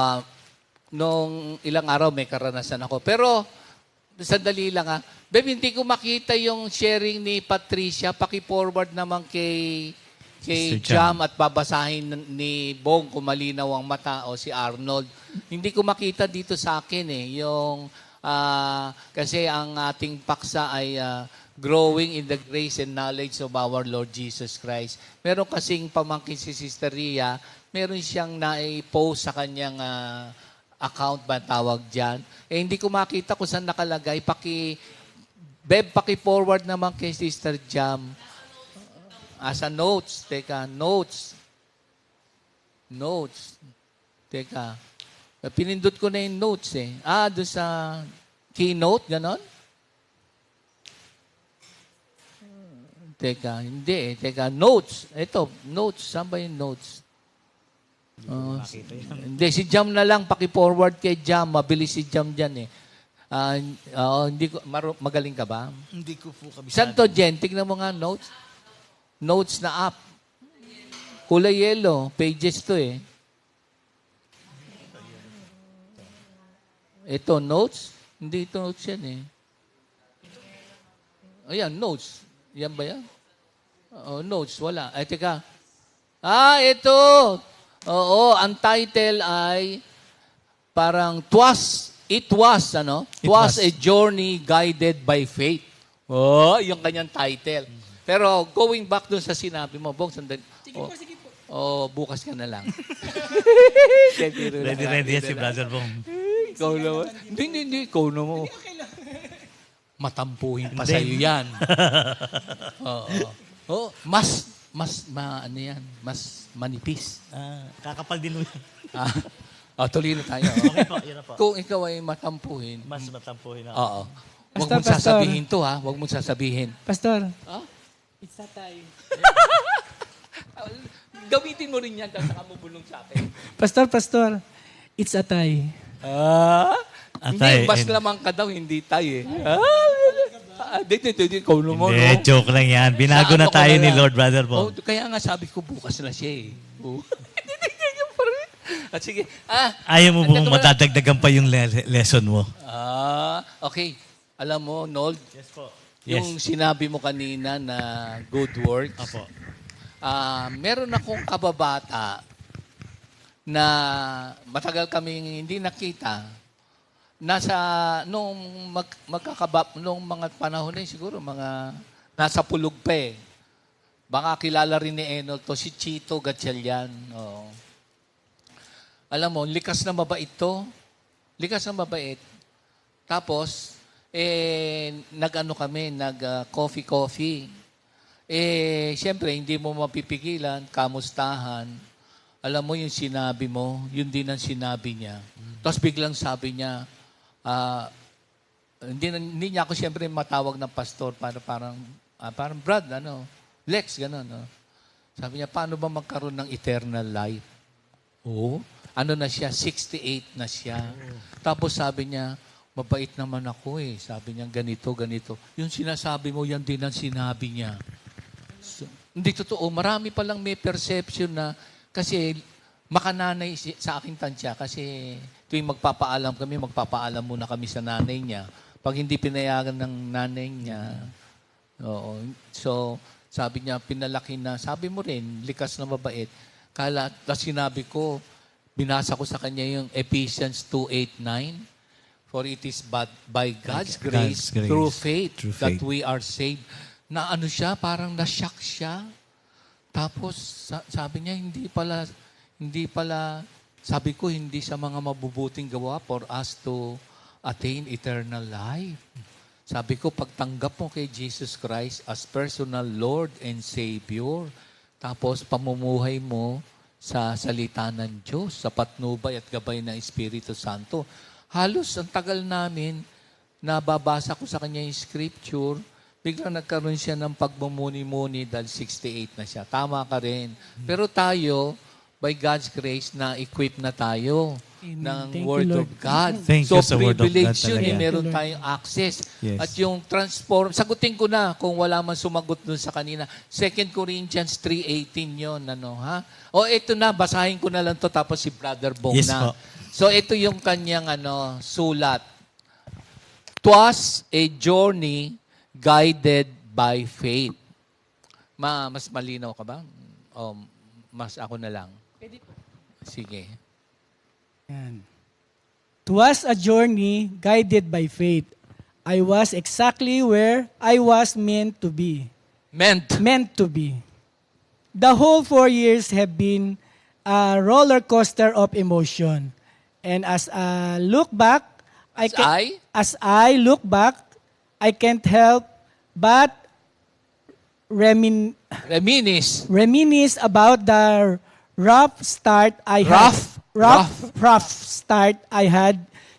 Speaker 4: nung ilang araw may karanasan ako. Pero, sandali lang Babe, hindi ko makita yung sharing ni Patricia. Paki-forward naman kay
Speaker 2: Sister
Speaker 4: Jam at babasahin ni Bong kung malinaw ang mata o si Arnold. Hindi ko makita dito sa akin yung kasi ang ating paksa ay growing in the grace and knowledge of our Lord Jesus Christ. Meron kasing pamangkin si Sister Ria, meron siyang na-post sa kanyang account ba tawag dyan. Hindi ko makita kung saan nakalagay. Paki-forward naman kay Sister Jam. As a notes. Teka, notes. Teka. Pinindot ko na yung notes doon sa keynote, ganon? Teka, hindi Teka, notes. Ito, notes. Saan ba yung notes? Hindi, si Jam na lang. Paki-forward kay Jam. Mabilis si Jam dyan hindi ko, magaling ka ba?
Speaker 2: Hindi ko po kabisado.
Speaker 4: Saan to, Jen? Tignan mo nga notes. Notes na app. Kulay yellow. Pages to Ito, notes? Hindi ito notes yan Ayan, notes. Yan ba yan? Notes. Wala. Ay, teka. Ito. Oo, ang title ay parang It was a journey guided by faith. Yung kanyang title. Pero going back dun sa sinabi mo, Bong, sandali. Sige po. Bukas ka na lang.
Speaker 2: Ready si Brother Bong.
Speaker 4: Ikaw naman. Hindi. Ikaw naman. Matampuhin pa sa'yo yan. Mas manipis.
Speaker 2: Kakapal din mo.
Speaker 4: Tuloy na tayo.
Speaker 2: Okay po, yun na po.
Speaker 4: Kung ikaw ay matampuhin.
Speaker 2: Mas matampuhin ako.
Speaker 4: Oo. Huwag
Speaker 3: Pastor,
Speaker 4: mong sasabihin to, Huwag mong sasabihin.
Speaker 3: Pastor.
Speaker 4: Ah?
Speaker 3: It's not time.
Speaker 4: Gamitin mo rin yan, tapos saka mo bulong sa akin.
Speaker 3: Pastor, it's a tie.
Speaker 4: Hindi,
Speaker 2: Atay,
Speaker 4: mas lamang ka daw, hindi tayo eh. Hindi, ikaw naman.
Speaker 2: Hindi, joke lang yan. Binago na
Speaker 4: Naano ko
Speaker 2: tayo
Speaker 4: na
Speaker 2: ni
Speaker 4: lang.
Speaker 2: Lord, Brother
Speaker 4: Oh,
Speaker 2: Bong.
Speaker 4: kaya nga sabi ko, bukas na siya eh. Oh. At sige.
Speaker 2: Ayaw mo bang
Speaker 4: Ito na-
Speaker 2: madadagdagan pa yung lesson mo?
Speaker 4: Okay. Alam mo, Nold,
Speaker 2: Yes po.
Speaker 4: yung sinabi mo kanina na good works,
Speaker 2: Apo.
Speaker 4: meron akong kababata na matagal kaming hindi nakita. Nung nung mga panahon na yun, siguro, nasa pulog pa eh. Baka kilala rin ni Enol to, si Chito Gatchalian. Oo. Alam mo, likas na mabait to. Likas na mabait. Tapos, nag-coffee. Siyempre, hindi mo mapipigilan, kamustahan. Alam mo yung sinabi mo, yun din ang sinabi niya. Tapos biglang sabi niya, hindi niya ako siyempre matawag ng pastor, parang Brad, Lex, gano'n. No? Sabi niya, paano ba magkaroon ng eternal life? Oo. Ano na siya? 68 na siya. Tapos sabi niya, mabait naman ako eh. Sabi niya, ganito. Yung sinasabi mo, yan din ang sinabi niya. So, hindi totoo. Marami palang may perception na, kasi makananay sa aking tansya. Kasi tuwing magpapaalam muna kami sa nanay niya. Pag hindi pinayagan ng nanay niya, oo. So, sabi niya, pinalaki na, sabi mo rin, likas na mabait. Tapos sinabi ko, binasa ko sa kanya yung Ephesians 2:8-9. For it is by God's grace, through faith, that we are saved. Na ano siya, parang na-shock siya. Tapos sabi niya, hindi pala, sabi ko, hindi sa mga mabubuting gawa for us to attain eternal life. Sabi ko, pagtanggap mo kay Jesus Christ as personal Lord and Savior, tapos pamumuhay mo sa salita ng Diyos, sa patnubay at gabay ng Espiritu Santo. Halos ang tagal namin, nababasa ko sa kanya yung scripture, biglang nagkaroon siya ng pagmumuni-muni dahil 68 na siya. Tama ka rin. Pero tayo, by God's grace, na-equip na tayo ng
Speaker 3: Thank you,
Speaker 4: Word
Speaker 3: Lord.
Speaker 4: of God.
Speaker 2: Thank
Speaker 4: So,
Speaker 2: you sa Word of God
Speaker 4: privilege yun,
Speaker 2: talaga.
Speaker 4: meron tayong access.
Speaker 2: Yes.
Speaker 4: At yung sagutin ko na kung wala man sumagot dun sa kanina. 2 Corinthians 3:18 yun. O ito na, basahin ko na lang to tapos si Brother Bong
Speaker 2: Yes
Speaker 4: na.
Speaker 2: po.
Speaker 4: So ito yung kanyang sulat. "'Twas a journey guided by faith." Mas malinaw ka ba? O mas ako na lang? Sige.
Speaker 3: Yan. "'Twas a journey guided by faith. I was exactly where I was meant to be.
Speaker 4: Meant
Speaker 3: To be. The whole 4 years have been a roller coaster of emotion. And as I look back, I can't help but
Speaker 4: Reminisce.
Speaker 3: reminisce about the rough start I had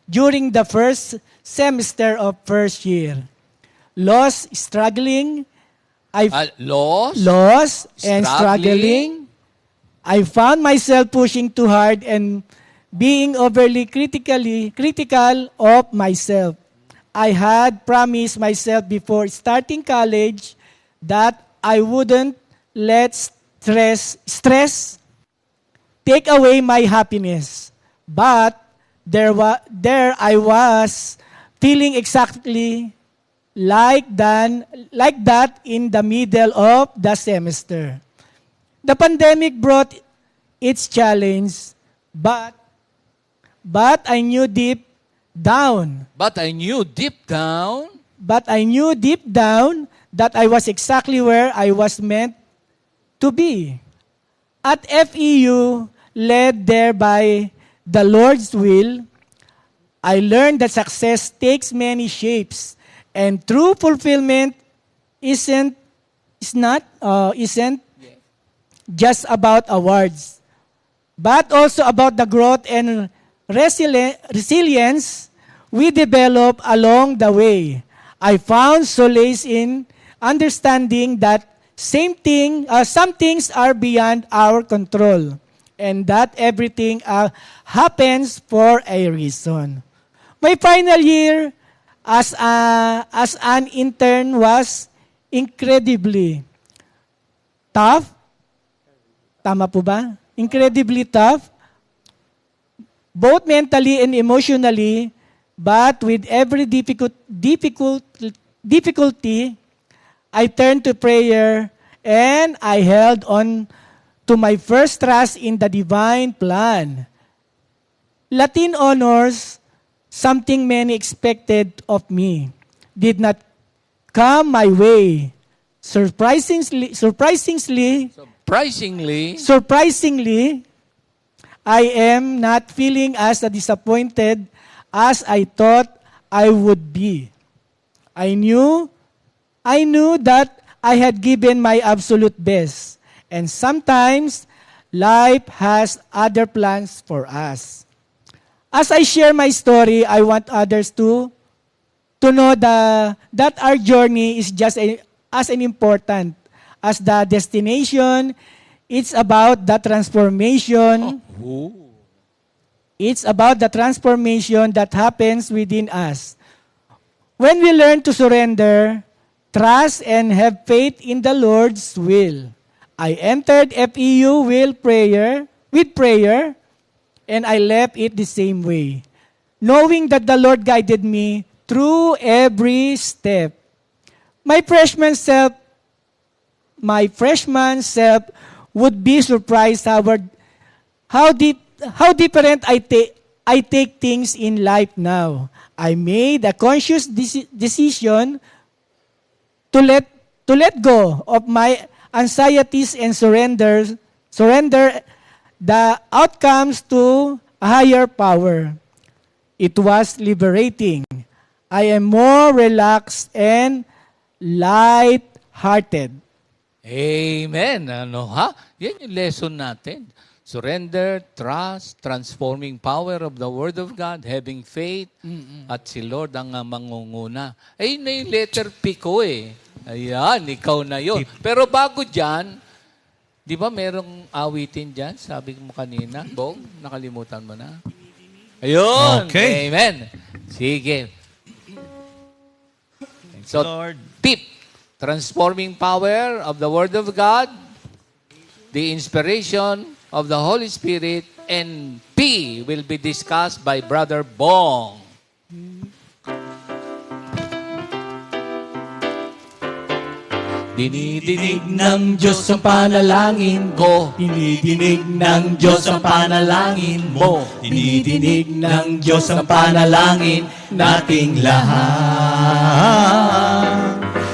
Speaker 3: during the first semester of first year. Lost, struggling,
Speaker 4: Lost,
Speaker 3: and struggling. I found myself pushing too hard and being overly critical of myself. I had promised myself before starting college that I wouldn't let stress take away my happiness. But there I was feeling exactly like that in the middle of the semester. The pandemic brought its challenge, but I knew deep down that I was exactly where I was meant to be. At FEU, led there by the Lord's will, I learned that success takes many shapes, and true fulfillment isn't just about awards, but also about the growth and resilience we develop along the way. I found solace in understanding that some things are beyond our control, and that everything happens for a reason. My final year as an intern was incredibly tough. Tama po ba? Incredibly tough, both mentally and emotionally, but with every difficulty, I turned to prayer and I held on to my first trust in the divine plan. Latin honors, something many expected of me, did not come my way. Surprisingly, I am not feeling as disappointed as I thought I would be. I knew that I had given my absolute best, and sometimes life has other plans for us. As I share my story, I want others to know that our journey is just as important as the destination. It's about the transformation. It's about the transformation that happens within us. When we learn to surrender, trust, and have faith in the Lord's will. I entered FEU with prayer, and I left it the same way, knowing that the Lord guided me through every step. My freshman self would be surprised how different I take things in life now. I made a conscious decision to let go of my anxieties and surrender the outcomes to a higher power. It was liberating. I am more relaxed and light-hearted.
Speaker 4: Amen. Yan yung lesson natin. Surrender, trust, transforming power of the Word of God, having faith, at si Lord ang mangunguna. Ayun na yung letter P ko eh. Ayan, ikaw na yun. Pero bago dyan, di ba merong awitin dyan? Sabi mo kanina, Bong, nakalimutan mo na. Ayun.
Speaker 2: Okay.
Speaker 4: Amen. Sige. So,
Speaker 2: Lord.
Speaker 4: tip, transforming power of the Word of God, the inspiration of the Holy Spirit, and P will be discussed by Brother Bong.
Speaker 1: Dinidinig ng Diyos ang panalangin ko. Dinidinig ng Diyos ang panalangin mo. Dinidinig ng Diyos ang panalangin nating lahat.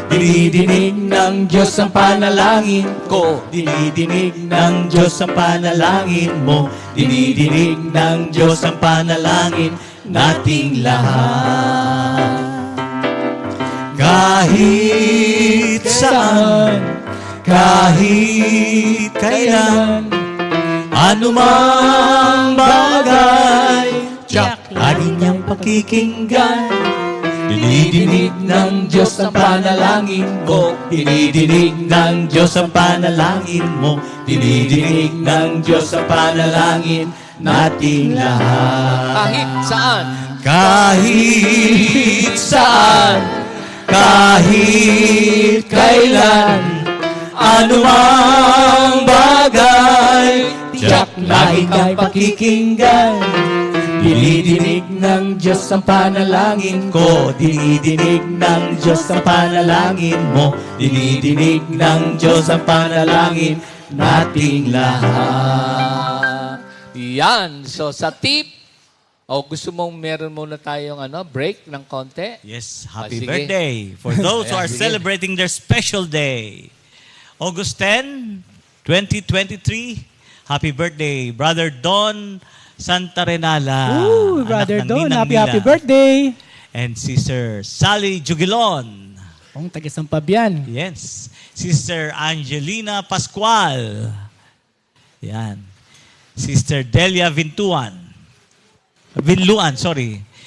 Speaker 1: Dinidinig ng Diyos ang panalangin ko. Dinidinig ng Diyos ang panalangin mo. Dinidinig ng Diyos ang panalangin nating lahat. Kahit saan, kahit kailan, anumang bagay, lagi niyang pakikinggan. Dinidinig ng Diyos ang panalangin mo. Dinidinig ng Diyos ang panalangin mo. Dinidinig ng Diyos ang panalangin nating lahat.
Speaker 4: Kahit saan.
Speaker 1: Kahit saan, kahit kailan, anumang bagay, tiyak lagi kang pakikinggan. Dinidinig ng Diyos ang panalangin ko. Dinidinig ng Diyos ang panalangin mo. Dinidinig ng Diyos ang panalangin nating lahat.
Speaker 4: Yan. So, sa tip, gusto mong meron muna tayong break ng konti?
Speaker 2: Yes, happy
Speaker 4: sige.
Speaker 2: birthday for those who
Speaker 4: Ayan,
Speaker 2: are
Speaker 4: sige.
Speaker 2: celebrating their special day. August 10, 2023, happy birthday, Brother Don Santarenala.
Speaker 3: Ooh,
Speaker 2: anak
Speaker 3: Brother
Speaker 2: ng
Speaker 3: Don,
Speaker 2: ninang
Speaker 3: happy
Speaker 2: nila.
Speaker 3: birthday.
Speaker 2: And Sister Sally Jugilon.
Speaker 3: Ang taga-Sampabian.
Speaker 2: Yes. Sister Angelina Pascual. Yan. Sister Delia Vinluan.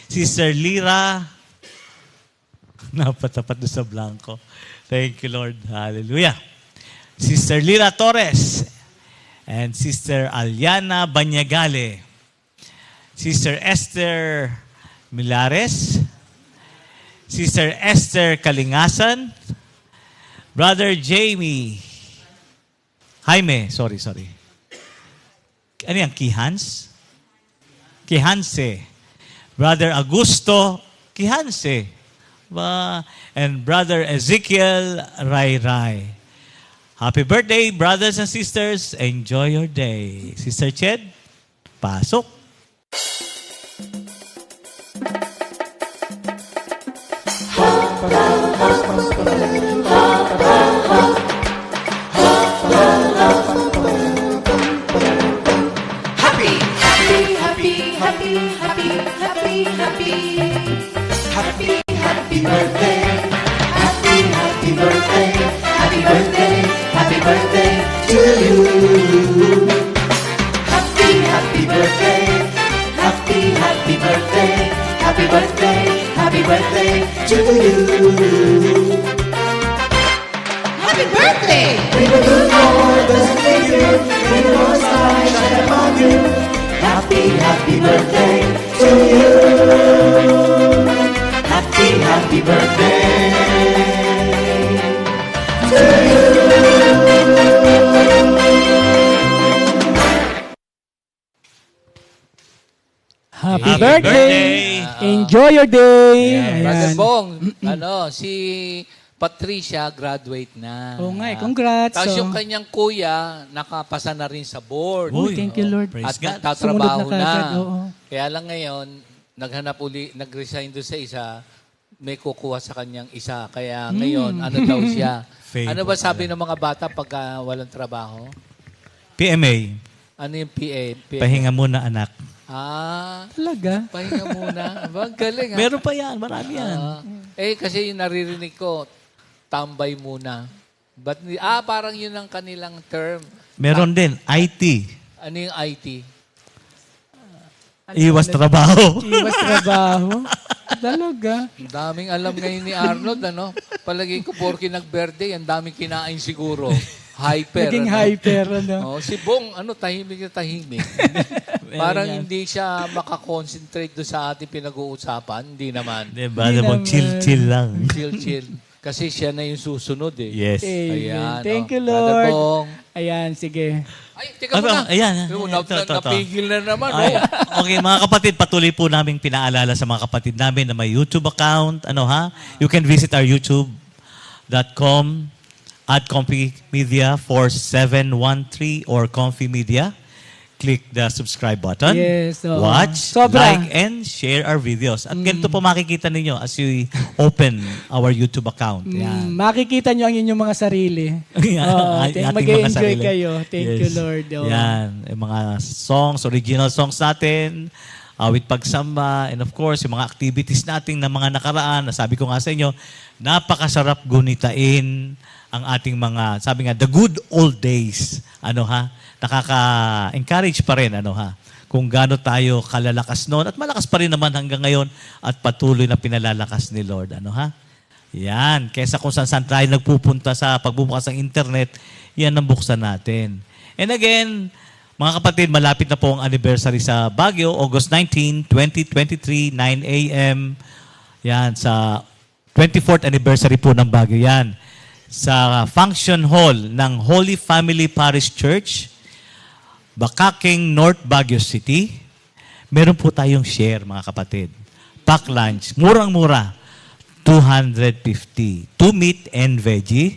Speaker 2: Sister Lira. Napatapat doon sa blanco. Thank you, Lord. Hallelujah. Sister Lira Torres, and Sister Aliana Banyagale, Sister Esther Milares, Sister Esther Kalingasan, Brother Jaime, sorry. Ano yan, Kihanse. Brother Augusto Kihanse. And Brother Ezekiel Ray. Happy birthday, brothers and sisters. Enjoy your day. Sister Ched, pasok.
Speaker 5: Happy birthday! Happy birthday to you. Happy birthday to you.
Speaker 3: Happy birthday! Enjoy your day!
Speaker 4: Brother
Speaker 3: Ayan.
Speaker 4: Bong, si Patricia graduate na.
Speaker 3: Oo nga congrats.
Speaker 4: Tapos
Speaker 3: So,
Speaker 4: yung kanyang kuya, nakapasa na rin sa board.
Speaker 3: Uy, thank you, Lord.
Speaker 2: Praise
Speaker 4: At
Speaker 2: God.
Speaker 4: nagtatrabaho
Speaker 3: Sumunod na kagad,
Speaker 4: na.
Speaker 3: oo.
Speaker 4: Kaya lang ngayon, nag-resign doon sa isa, may kukuha sa kanyang isa. Kaya ngayon, ano daw siya?
Speaker 2: Favor
Speaker 4: Ano ba sabi ng mga bata pag walang trabaho?
Speaker 2: PMA,
Speaker 4: Ano yung PA?
Speaker 2: pahinga muna anak.
Speaker 3: Talaga?
Speaker 4: Pahinga muna. Aba, ang galing.
Speaker 2: Meron pa yan, marami yan.
Speaker 4: Kasi yung naririnig ko, tambay muna. Parang yun ang kanilang term.
Speaker 2: Meron din, IT.
Speaker 4: Ano yung IT?
Speaker 2: Iwas trabaho.
Speaker 3: Iwas trabaho? Talaga?
Speaker 4: Ang daming alam ngayon ni Arnold, Palagi ko, porky nag-birthday, ang daming kinain siguro. Hyper.
Speaker 3: Naging hyper, ano?
Speaker 4: Si Bong, tahimik na tahimik. Parang hindi siya makakonsentrate doon sa ating pinag-uusapan. Hindi naman.
Speaker 2: Diba? Chill lang.
Speaker 4: Chill. Kasi siya na yung susunod eh.
Speaker 2: Yes.
Speaker 3: Amen.
Speaker 4: Ayan,
Speaker 3: Thank you,
Speaker 4: Brother
Speaker 3: Lord.
Speaker 4: Bong.
Speaker 3: Ayan, sige.
Speaker 4: Ay, teka muna.
Speaker 2: Ayan. Ito.
Speaker 4: Napigil na naman.
Speaker 2: Ay, okay, mga kapatid, patuloy po namin pinaalala sa mga kapatid namin na may YouTube account. You can visit our youtube.com at Comfy Media 4713 or Comfy Media. Click the subscribe button.
Speaker 3: Yes, oo.
Speaker 2: Watch,
Speaker 3: Sobra.
Speaker 2: like, and share our videos. At ganito po makikita ninyo as you open our YouTube account. Yan.
Speaker 3: Makikita nyo ang inyong mga sarili.
Speaker 2: Yan,
Speaker 3: Oo,
Speaker 2: ating mga
Speaker 3: mag-enjoy
Speaker 2: sarili.
Speaker 3: kayo. Thank you,
Speaker 2: Yes.
Speaker 3: Lord. Oo.
Speaker 2: Yan. Yung mga songs, original songs natin, with pagsamba, and of course, yung mga activities natin na mga nakaraan, nasabi ko nga sa inyo, napakasarap gunitain ang ating mga, sabi nga, the good old days. Nakaka-encourage pa rin, kung gaano tayo kalalakas noon. At malakas pa rin naman hanggang ngayon at patuloy na pinalalakas ni Lord. Yan. Kesa kung saan tayo nagpupunta sa pagbubukas ng internet, yan ang buksan natin. And again, mga kapatid, malapit na po ang anniversary sa Baguio, August 19, 2023, 9 a.m. Yan, sa 24th anniversary po ng Baguio. Yan. Sa function hall ng Holy Family Parish Church, Bakaking, North Baguio City. Meron po tayong share, mga kapatid. Pack lunch. Murang-mura. 250. 2 meat and veggie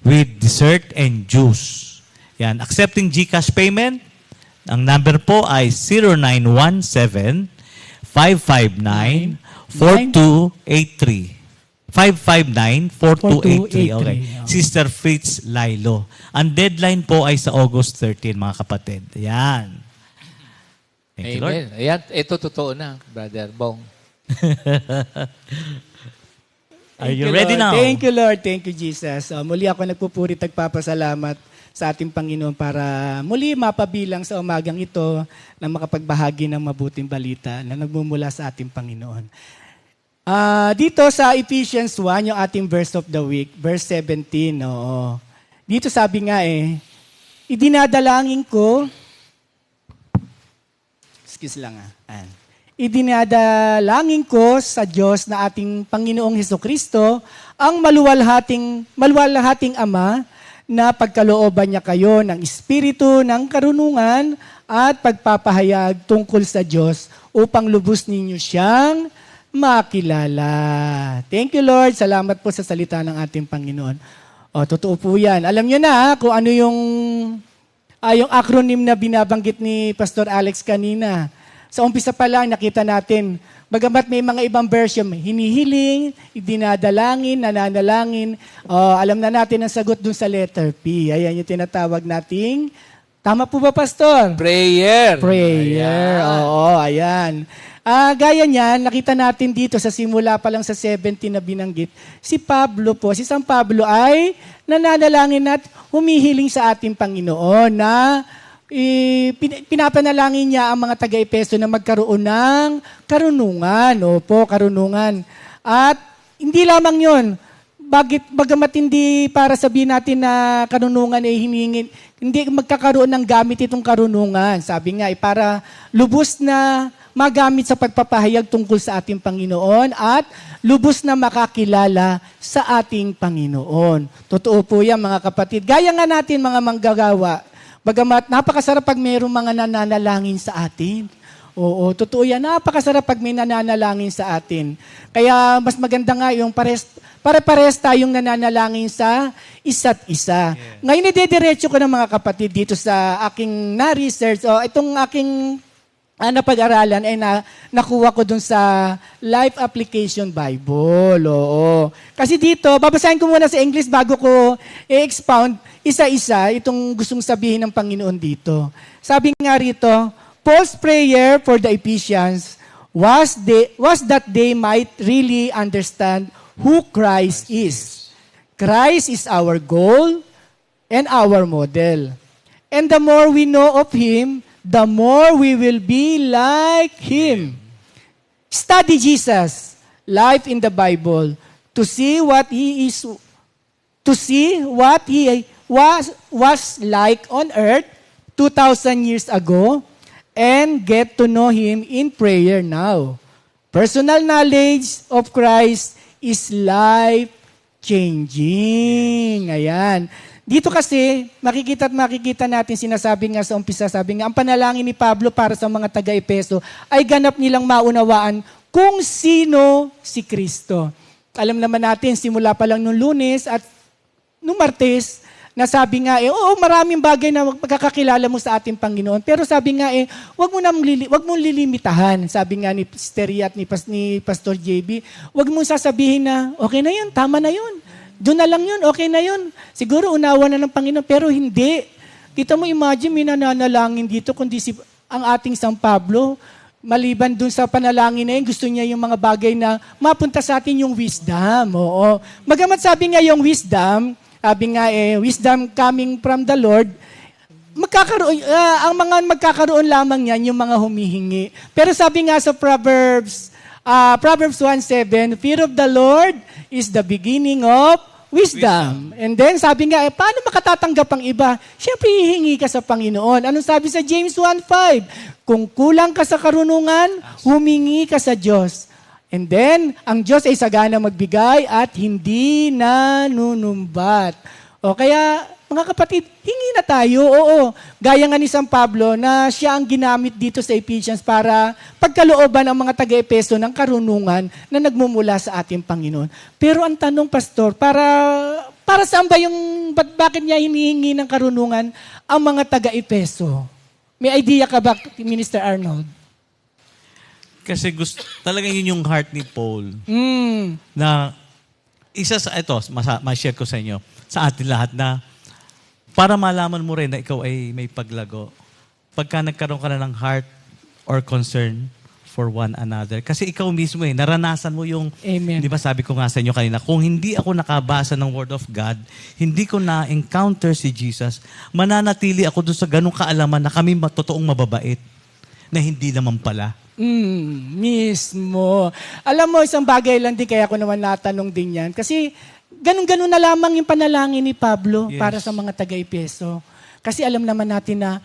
Speaker 2: with dessert and juice. Yan. Accepting GCash payment. Ang number po ay 0917-559-4283. 559-4283. Okay. Sister Fritz Lailo. Ang deadline po ay sa August 13, mga kapatid. Ayan. Thank you, Lord.
Speaker 4: Amen. Ayan, ito totoo na, Brother Bong.
Speaker 2: Are
Speaker 3: Thank
Speaker 2: you ready
Speaker 3: Lord.
Speaker 2: now?
Speaker 3: Thank you, Lord. Thank you, Jesus. Muli ako nagpupuri, nagpapasalamat sa ating Panginoon para muli mapabilang sa umagang ito na makapagbahagi ng mabuting balita na nagmumula sa ating Panginoon. Dito sa Ephesians 1, yung ating verse of the week, verse 17, Dito sabi nga idinadalangin ko, excuse lang idinadalangin ko sa Diyos na ating Panginoong Hesukristo, ang maluwalhating Ama, na pagkalooban niya kayo ng espiritu ng karunungan at pagpapahayag tungkol sa Diyos upang lubos ninyo siyang makilala. Thank you, Lord. Salamat po sa salita ng ating Panginoon. Totoo po yan. Alam niyo na kung ano yung acronym na binabanggit ni Pastor Alex kanina. Sa umpisa pa lang, nakita natin, bagamat may mga ibang version, hinihiling, dinadalangin, nananalangin, alam na natin ang sagot dun sa letter P. Ayan yung tinatawag nating, tama po ba, Pastor?
Speaker 4: Prayer.
Speaker 3: Prayer. Oo, ayan. Gaya niyan, nakita natin dito sa simula pa lang sa 17 na binanggit, si San Pablo ay nananalangin at humihiling sa ating Panginoon na pinapanalangin niya ang mga taga-Efeso na magkaroon ng karunungan. Opo, karunungan. At hindi lamang yun. Bagamat hindi para sabihin natin na karunungan ay hiningin, hindi magkakaroon ng gamit itong karunungan. Sabi nga, para lubos na magamit sa pagpapahayag tungkol sa ating Panginoon at lubos na makakilala sa ating Panginoon. Totoo po yan, mga kapatid. Gaya nga natin, mga manggagawa, bagamat napakasarap pag mayroong mga nananalangin sa atin. Oo, totoo yan. Napakasarap pag may nananalangin sa atin. Kaya mas maganda nga yung pare-pares tayong nananalangin sa isa't isa. Yeah. Ngayon, idediretso ko ng mga kapatid dito sa aking na-research. Itong aking napag-aralan ay nakuha ko dun sa Life Application Bible. Oo. Kasi dito, babasahin ko muna sa English bago ko i-expound isa-isa itong gustong sabihin ng Panginoon dito. Sabi nga rito, Paul's prayer for the Ephesians was that they might really understand who Christ is. Christ is our goal and our model. And the more we know of Him, the more we will be like Him. Study Jesus, life in the Bible, to see what He was like on earth 2,000 years ago and get to know Him in prayer now. Personal knowledge of Christ is life-changing. Ayan. Dito kasi, makikita natin, sinasabi nga sa umpisa, sabi nga, ang panalangin ni Pablo para sa mga taga-Efeso ay ganap nilang maunawaan kung sino si Kristo. Alam naman natin, simula pa lang nung Lunes at nung Martes, nasabi nga maraming bagay na magkakakilala mo sa ating Panginoon. Pero sabi nga wag mong lilimitahan. Sabi nga ni Sister Ria at ni Pastor JB, wag mong sasabihin na, okay na yun, tama na yun. Doon na lang yun, okay na yun. Siguro unawa na ng Panginoon, pero hindi. Kita mo, imagine, may nananalangin dito, kundi ang ating San Pablo, maliban dun sa panalangin na yun, gusto niya yung mga bagay na mapunta sa atin yung wisdom. Oo. Magamat sabi nga yung wisdom, sabi nga wisdom coming from the Lord, ang mga magkakaroon lamang yan, yung mga humihingi. Pero sabi nga sa Proverbs 1:7, fear of the Lord is the beginning of wisdom. And then sabi nga, paano makatatanggap ang iba? Siyempre, hihingi ka sa Panginoon. Anong sabi sa James 1:5? Kung kulang ka sa karunungan, humingi ka sa Diyos. And then, ang Diyos ay sagana magbigay at hindi nanunumbat. Kaya, mga kapatid, hingi na tayo. Oo. Gaya nga ni San Pablo na siya ang ginamit dito sa Ephesians para pagkalooban ang mga taga-Efeso ng karunungan na nagmumula sa ating Panginoon. Pero ang tanong, Pastor, para saan ba bakit niya hinihingi ng karunungan ang mga taga-Efeso? May idea ka ba, Minister Arnold?
Speaker 2: Kasi talaga yun yung heart ni Paul. Na isa sa ito, ma-share ko sa inyo, sa atin lahat na para malaman mo rin na ikaw ay may paglago. Pagka nagkaroon ka na ng heart or concern for one another. Kasi ikaw mismo naranasan mo yung,
Speaker 3: Amen.
Speaker 2: Di ba sabi ko nga sa inyo kanina, kung hindi ako nakabasa ng Word of God, hindi ko na-encounter si Jesus, mananatili ako doon sa ganung kaalaman na kami totoong mababait, na hindi naman pala.
Speaker 3: Mismo. Alam mo, isang bagay lang din kaya ko naman natanong din yan. Kasi ganun-ganun na lamang yung panalangin ni Pablo
Speaker 2: Yes.
Speaker 3: para sa mga taga-Efeso. Kasi alam naman natin na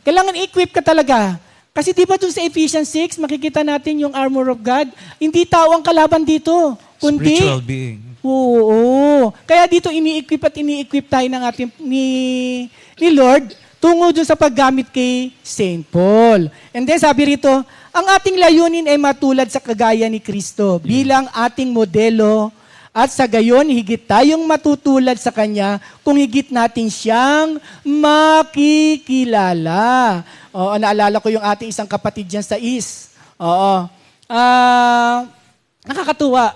Speaker 3: kailangan i-equip ka talaga. Kasi di ba dun sa Ephesians 6, makikita natin yung armor of God. Hindi tao ang kalaban dito, kundi
Speaker 2: Spiritual being.
Speaker 3: Oo. Kaya dito ini-equip tayo ng ating ni Lord tungo dun sa paggamit kay Saint Paul. And then sabi rito, ang ating layunin ay matulad sa kagaya ni Kristo bilang ating modelo at sa gayon higit tayong matutulad sa Kanya kung higit natin siyang makikilala. Oo, naalala ko yung ating isang kapatid dyan sa East. Oo. Nakakatuwa.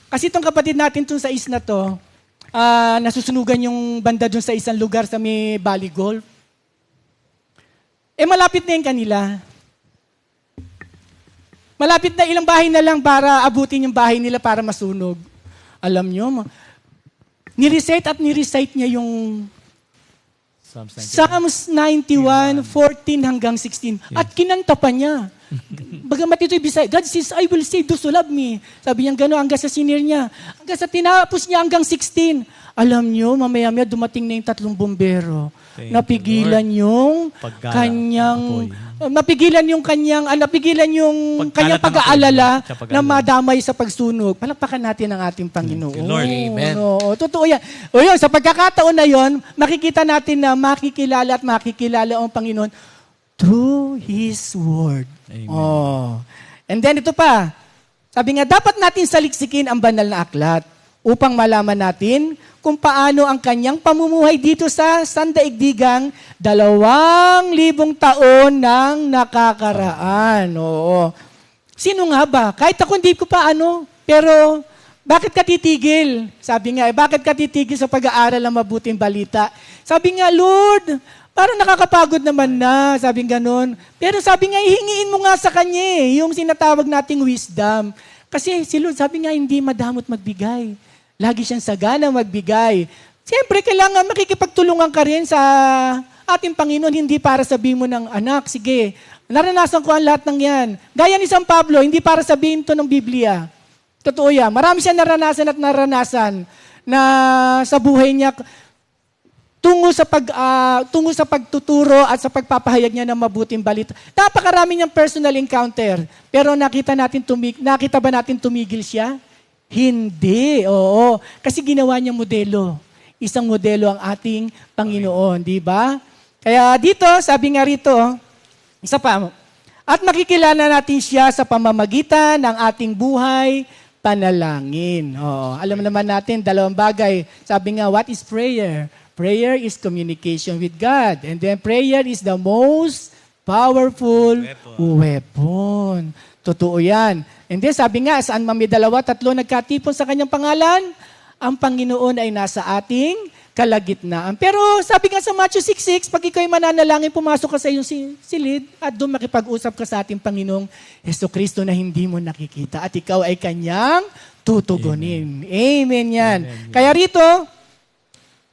Speaker 3: Kasi itong kapatid natin dun sa East na to, nasusunugan yung banda dun sa isang lugar sa may Valley Golf. Malapit na yung kanila. Malapit na ilang bahay na lang para abutin yung bahay nila para masunog. Alam nyo, ni-recite niya yung Psalms 91, 14 hanggang 16. At kinanta pa niya. Bagamat ito'y Bisaya, God says, I will save those who love me. Sabi niya gano'n hanggang sa senior niya. Hanggang sa tinapos niya hanggang 16. Alam niyo, mamaya-maya dumating na yung 3 bumbero. Napigilan yung kanyang pag-aalala na madamay sa pagsunog. Palakpakan natin ang ating Panginoon.
Speaker 2: Lord.
Speaker 4: Amen.
Speaker 3: No, totoo yan. O yun, sa pagkakataon na yon, makikita natin na makikilala ang Panginoon through His Word.
Speaker 2: Amen.
Speaker 3: Oh. And then ito pa, sabi nga, dapat natin saliksikin ang banal na aklat upang malaman natin kung paano ang kanyang pamumuhay dito sa sandaigdigang 2,000 taon nang nakakaraan. Oo. Sino nga ba? Kahit ako hindi ko pa pero bakit ka titigil? Sabi nga, bakit ka titigil sa pag-aaral ng mabuting balita? Sabi nga, Lord, parang nakakapagod naman na, sabi ganon. Pero sabi nga, ihingiin mo nga sa kanya yung sinatawag nating wisdom. Kasi si Lord, sabi nga, hindi madamot magbigay. Lagi siyang sagana magbigay. Siyempre, kailangan makikipagtulungan ka rin sa ating Panginoon, hindi para sabihin mo ng, anak, sige, naranasan ko ang lahat ng yan. Gaya ni San Pablo, hindi para sabihin to ng Biblia. Totoo yan. Marami siyang naranasan na sa buhay niya tungo sa pagtuturo at sa pagpapahayag niya ng mabuting balita. Napakarami niyang personal encounter. Pero nakita ba natin tumigil siya? Hindi. Oo. Kasi ginawa niya modelo. Isang modelo ang ating Panginoon, di ba? Kaya dito, sabi nga rito, isa pa, at makikilala natin siya sa pamamagitan ng ating buhay, panalangin. Oo. Alam naman natin, 2 bagay. Sabi nga, what is prayer? Prayer is communication with God. And then prayer is the most powerful weapon. Totoo yan. And then sabi nga, saan man may 2, 3 nagkatipon sa kanyang pangalan, ang Panginoon ay nasa ating kalagitnaan. Pero sabi nga sa Matthew 6:6, pag ikaw'y mananalangin, pumasok ka sa iyong silid at doon makipag-usap ka sa ating Panginoong Jesucristo na hindi mo nakikita at ikaw ay kanyang tutugunin. Amen yan. Amen. Kaya rito,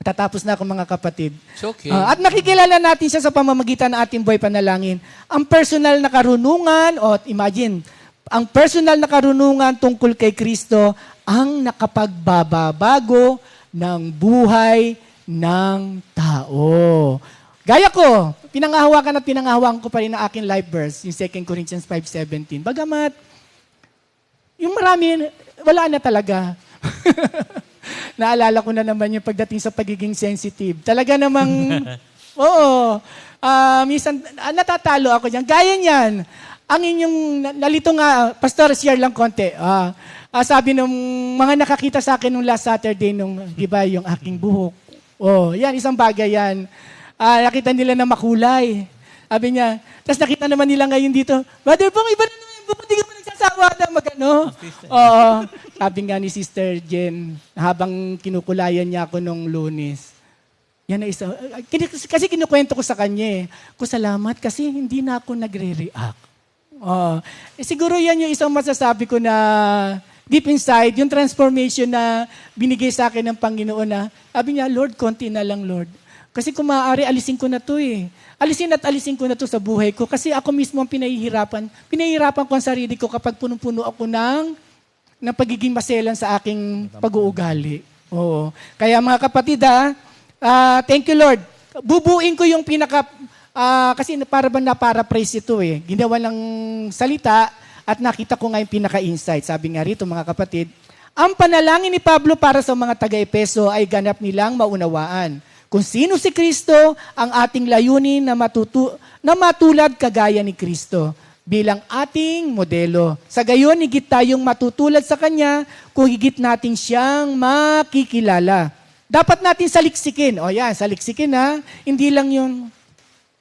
Speaker 3: tatapos na ako mga kapatid.
Speaker 4: It's okay.
Speaker 3: At makikilala natin siya sa pamamagitan ng ating buhay panalangin. Ang personal na karunungan, ang personal na karunungan tungkol kay Kristo ang nakapagbabago ng buhay ng tao. Gaya ko, pinangahawakan ko pa rin ang aking life verse, yung 2 Corinthians 5:17. Bagamat, yung marami, wala na talaga. Naalala ko na naman yung pagdating sa pagiging sensitive. Talaga namang, oo, minsan natatalo ako dyan. Gaya niyan, ang inyong, nalito nga, Pastor, share lang konti. Sabi ng mga nakakita sa akin nung last Saturday, di ba, yung aking buhok. Yan, isang bagay yan. Nakita nila na makulay. Sabi niya, tapos nakita naman nila ngayon dito, Brother Bong, iba na naman yung buhok, di ka ba nagsasawa na magano? Oo. Sabi nga ni Sister Jen, habang kinukulayan niya ako nung Lunes, yan na isa. Kasi kinukwento ko sa kanya salamat kasi hindi na ako nagre-react. Siguro yan yung isang masasabi ko na deep inside, yung transformation na binigay sa akin ng Panginoon na, sabi niya, Lord, konti na lang, Lord. Kasi kung maaari, alisin ko na to Alisin ko na to sa buhay ko. Kasi ako mismo ang pinahihirapan. Pinahihirapan ko ang sarili ko kapag punong-puno ako ng ng pagiging maselan sa aking pag-uugali. Oo. Kaya mga kapatid, thank you Lord. Bubuin ko yung kasi para bang na-paraphrase ito eh. Ginawa ng salita at nakita ko nga yung pinaka-insight. Sabi nga rito mga kapatid, ang panalangin ni Pablo para sa mga taga-Epeso ay ganap nilang maunawaan. Kung sino si Kristo, ang ating layunin na matulad kagaya ni Kristo bilang ating modelo. Sa gayon, higit tayong matutulad sa Kanya kung higit natin siyang makikilala. Dapat natin saliksikin. O yan, saliksikin ha. Hindi lang yung,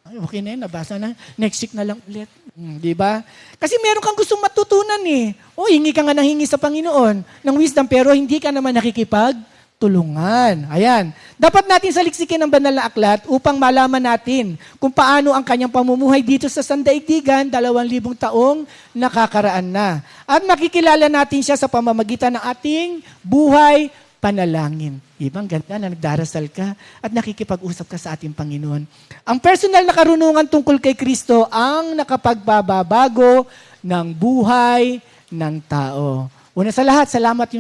Speaker 3: ay, okay na yun, nabasa na. Next week na lang ulit. Di ba? Kasi meron kang gustong matutunan eh. O, hingi ka nga ng hingi sa Panginoon ng wisdom, pero hindi ka naman nakikipagtulungan. Ayan. Dapat natin saliksikin ang banal na aklat upang malaman natin kung paano ang kanyang pamumuhay dito sa sandaigdigan, 2,000 taong nakakaraan na. At makikilala natin siya sa pamamagitan ng ating buhay panalangin. Ibang ganda na nagdarasal ka at nakikipag-usap ka sa ating Panginoon. Ang personal na karunungan tungkol kay Kristo ang nakapagbabago ng buhay ng tao. Una sa lahat, salamat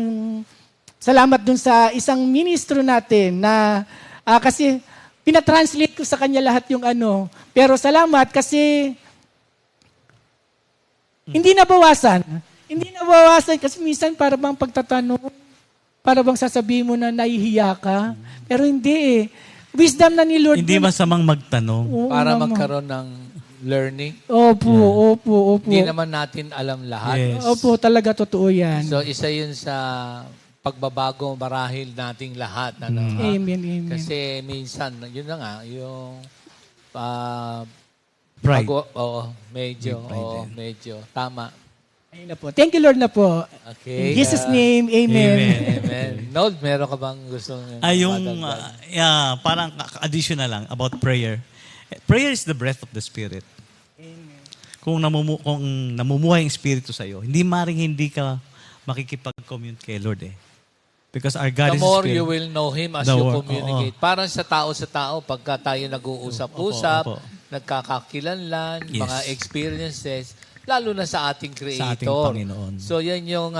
Speaker 3: dun sa isang ministro natin na kasi pinatranslate ko sa kanya lahat yung ano. Pero salamat kasi hindi nabawasan. Hindi nabawasan kasi minsan para bang pagtatanong, para bang sasabihin mo na nahihiya ka. Pero hindi eh. Wisdom na ni Lord.
Speaker 2: Hindi masamang magtanong.
Speaker 3: Oo
Speaker 4: Para
Speaker 3: naman.
Speaker 4: magkaroon ng learning.
Speaker 3: Opo.
Speaker 4: Hindi naman natin alam lahat.
Speaker 2: Yes.
Speaker 3: Opo, talaga totoo yan.
Speaker 4: So, isa yun sa pagbabago marahil nating lahat. Ano, ha?
Speaker 3: Amen.
Speaker 4: Kasi minsan, yun na nga, yung
Speaker 2: Pride.
Speaker 4: medyo. Tama.
Speaker 3: Ayun na po. Thank you Lord na po.
Speaker 4: Okay.
Speaker 3: In Jesus' name, Amen.
Speaker 4: Amen. Nold, meron ka bang gustong
Speaker 2: Parang additional lang about prayer. Prayer is the breath of the Spirit. Kung namumuhay ang Espiritu sa'yo, hindi ka makikipag-commute kay Lord eh. Because our God
Speaker 4: The
Speaker 2: is
Speaker 4: more
Speaker 2: Spirit.
Speaker 4: you will know Him as
Speaker 2: The
Speaker 4: you
Speaker 2: more,
Speaker 4: communicate. Parang sa tao, pagka tayo nag-uusap-usap,
Speaker 2: Opo.
Speaker 4: nagkakakilanlan,
Speaker 2: Yes.
Speaker 4: mga experiences, lalo na sa ating Creator.
Speaker 2: Sa ating Panginoon.
Speaker 4: So yan yung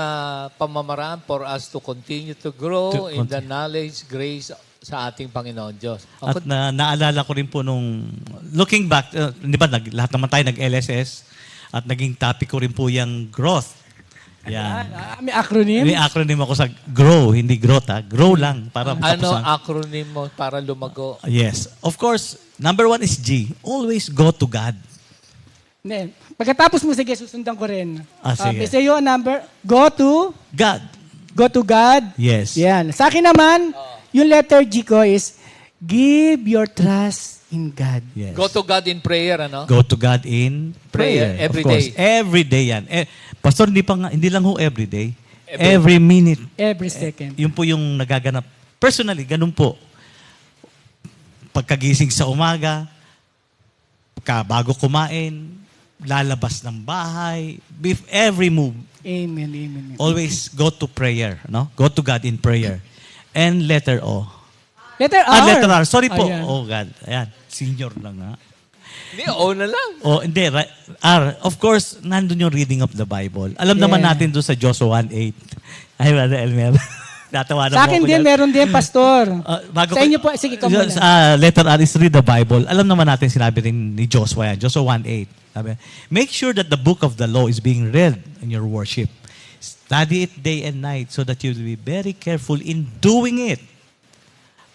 Speaker 4: pamamaraan for us to continue to grow in the knowledge, grace sa ating Panginoon Diyos.
Speaker 2: At naalala ko rin po nung, looking back, di ba, lahat naman tayo nag-LSS at naging topic ko rin po yung growth. Yan.
Speaker 3: May acronym?
Speaker 2: May acronym ako sa grow, hindi growth ha. Grow lang. Para
Speaker 4: Ano
Speaker 2: matapusan.
Speaker 4: acronym mo para lumago?
Speaker 2: Yes. Of course, number 1 is G. Always go to God.
Speaker 3: Hindi. Pagkatapos mo, sige, susundan ko rin.
Speaker 2: Sige.
Speaker 3: Say your number. Go to God.
Speaker 2: Yes.
Speaker 3: Yan. Sa akin naman, yung letter G ko is, give your trust in God.
Speaker 2: Yes.
Speaker 4: Go to God in prayer, ano?
Speaker 2: Go to God in prayer.
Speaker 4: Every
Speaker 2: of course.
Speaker 4: day.
Speaker 2: Every day yan. Pastor, hindi lang ho every day. Every minute.
Speaker 3: Every second.
Speaker 2: Yun po yung nagaganap. Personally, ganun po. Pagkagising sa umaga, bago kumain, lalabas ng bahay, every move,
Speaker 3: Amen.
Speaker 2: always go to prayer. No? Go to God in prayer. And letter O.
Speaker 3: Letter R.
Speaker 2: Letter R. Sorry po.
Speaker 3: Ayan.
Speaker 2: Oh God. Ayan. Senior lang ha.
Speaker 4: Hindi, O na lang.
Speaker 2: Hindi. R. Of course, nandun yung reading of the Bible. Alam naman
Speaker 3: Yeah.
Speaker 2: natin doon sa Joshua 1:8. Ay, Brother Elmer. Natawa na
Speaker 3: Sa
Speaker 2: mo
Speaker 3: akin
Speaker 2: ako
Speaker 3: din,
Speaker 2: dyan.
Speaker 3: meron din, Pastor.
Speaker 2: Bago
Speaker 3: Sa inyo po, sige, ka muna.
Speaker 2: letter R is read the Bible. Alam naman natin, sinabi rin ni Joshua yan. Joshua 1:8. Sabi, make sure that the book of the law is being read in your worship. Study it day and night so that you will be very careful in doing it.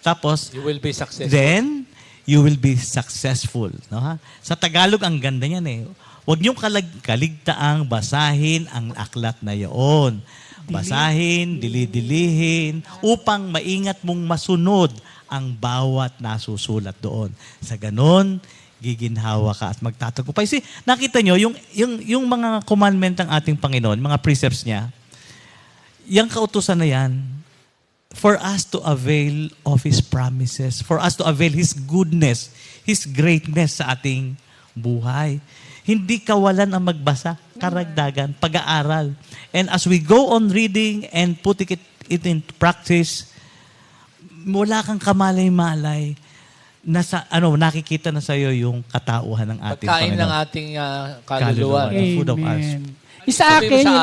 Speaker 2: Tapos,
Speaker 4: You will be successful.
Speaker 2: then, you will be successful. No, ha? Sa Tagalog, ang ganda niyan eh. Huwag niyong kaligtaang basahin ang aklat na yaon. Basahin, dilidilihin, upang maingat mong masunod ang bawat nasusulat doon. Sa ganon, giginhawa ka at magtatagumpay. See, nakita nyo, yung mga commandment ng ating Panginoon, mga precepts niya, yung kautusan na yan, for us to avail of His promises, for us to avail His goodness, His greatness sa ating buhay. Hindi kawalan ang magbasa, karagdagan, pag-aaral. And as we go on reading and putting it into practice, wala kang kamalay-malay na nakikita na sa iyo yung katauhan ng ating
Speaker 4: Pagkain
Speaker 2: Panginoon.
Speaker 4: ng ating kaluluwa.
Speaker 2: The food of us.
Speaker 3: Amen. Yung sa
Speaker 4: Sabi mo
Speaker 3: akin,
Speaker 4: sa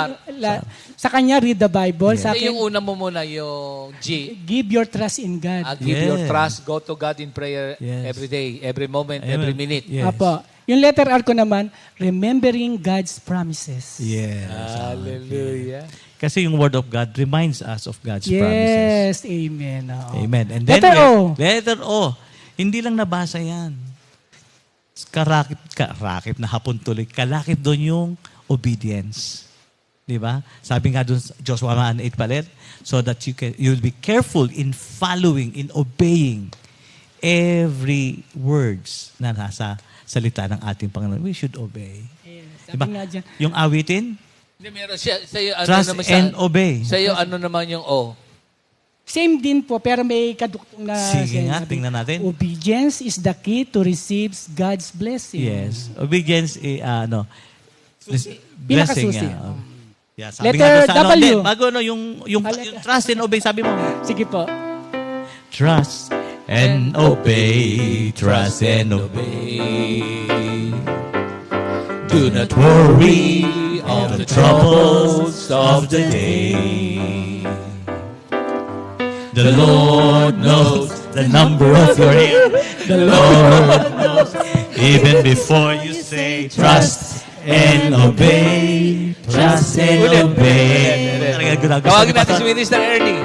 Speaker 3: sa kanya, read the Bible. Sa
Speaker 4: Hindi,
Speaker 3: akin,
Speaker 4: yung una mo muna, yung G.
Speaker 3: give your trust in God.
Speaker 4: Give your
Speaker 2: Yes.
Speaker 4: trust, go to God in prayer
Speaker 2: Yes.
Speaker 4: every day, every moment,
Speaker 2: Amen.
Speaker 4: every minute.
Speaker 2: Yes.
Speaker 3: Apo. Yung letter R ko naman, remembering God's promises.
Speaker 2: Yes.
Speaker 4: Hallelujah.
Speaker 2: Kasi yung Word of God reminds us of God's promises.
Speaker 3: Yes, amen. Oo.
Speaker 2: Amen. And then
Speaker 3: Letter O.
Speaker 2: Letter O. Hindi lang nabasa yan. Karakip na hapon tuloy. Kalakip doon yung obedience. Di ba? Sabi nga doon sa Joshua 1:8 palit, so that you'll be careful in following, in obeying every words na nasa salita ng ating Panginoon. We should obey.
Speaker 3: Yes, sabi
Speaker 2: Diba?
Speaker 3: nga dyan,
Speaker 2: Yung awitin,
Speaker 4: Hindi, meron siya. Sa'yo, ano
Speaker 2: trust
Speaker 4: naman
Speaker 2: and obey.
Speaker 4: Sa'yo, ano naman yung O?
Speaker 3: same din po, pero may kaduktong na...
Speaker 2: Sige nga,
Speaker 3: sinabi.
Speaker 2: tingnan natin.
Speaker 3: Obedience is the key to receive God's blessing.
Speaker 2: Yes. Obedience, blessing.
Speaker 3: Pinakasusi.
Speaker 2: Yeah, sabi
Speaker 3: Letter
Speaker 2: nga doon sa ano,
Speaker 3: W.
Speaker 2: hindi, bago yung trust and obey, sabi mo.
Speaker 3: Sige po.
Speaker 2: Trust and obey, trust and obey. Do not worry of the troubles of the day. The Lord knows the number of your hair. The Lord knows even before you say trust and obey. Trust and obey.
Speaker 4: Tawagin natin si Minister Ernie.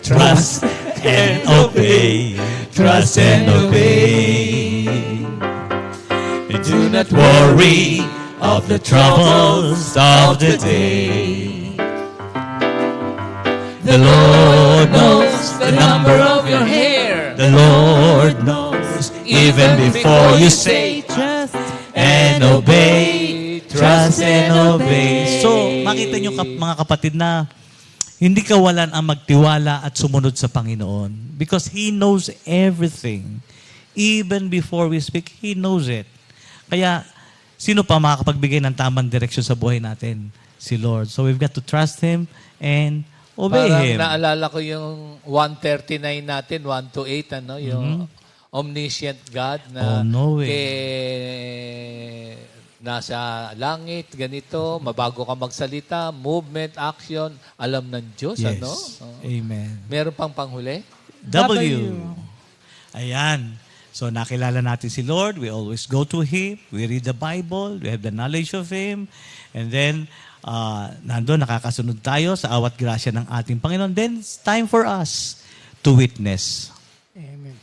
Speaker 2: Trust and obey. Trust and obey. Do not worry of the troubles of the day. The Lord knows the number of your hair. The Lord knows even before you say trust and obey. Trust and obey. So, makita nyo mga kapatid na hindi kawalan ang magtiwala at sumunod sa Panginoon. Because He knows everything. Even before we speak, He knows it. Kaya, sino pa makakapagbigay ng tamang direksyon sa buhay natin? Si Lord. So, we've got to trust Him and obey
Speaker 4: Parang
Speaker 2: Him.
Speaker 4: naalala ko yung 139 natin, 1 to 8, ano, yung omniscient God na nasa langit, ganito, mabago ka magsalita, movement, action, alam ng Diyos,
Speaker 2: Yes.
Speaker 4: ano?
Speaker 2: Amen.
Speaker 4: Meron pang panghuli?
Speaker 2: W. Ayan. So, nakilala natin si Lord. We always go to Him. We read the Bible. We have the knowledge of Him. And then, nandun, nakakasunod tayo sa awat grasya ng ating Panginoon. Then, it's time for us to witness.
Speaker 3: Amen.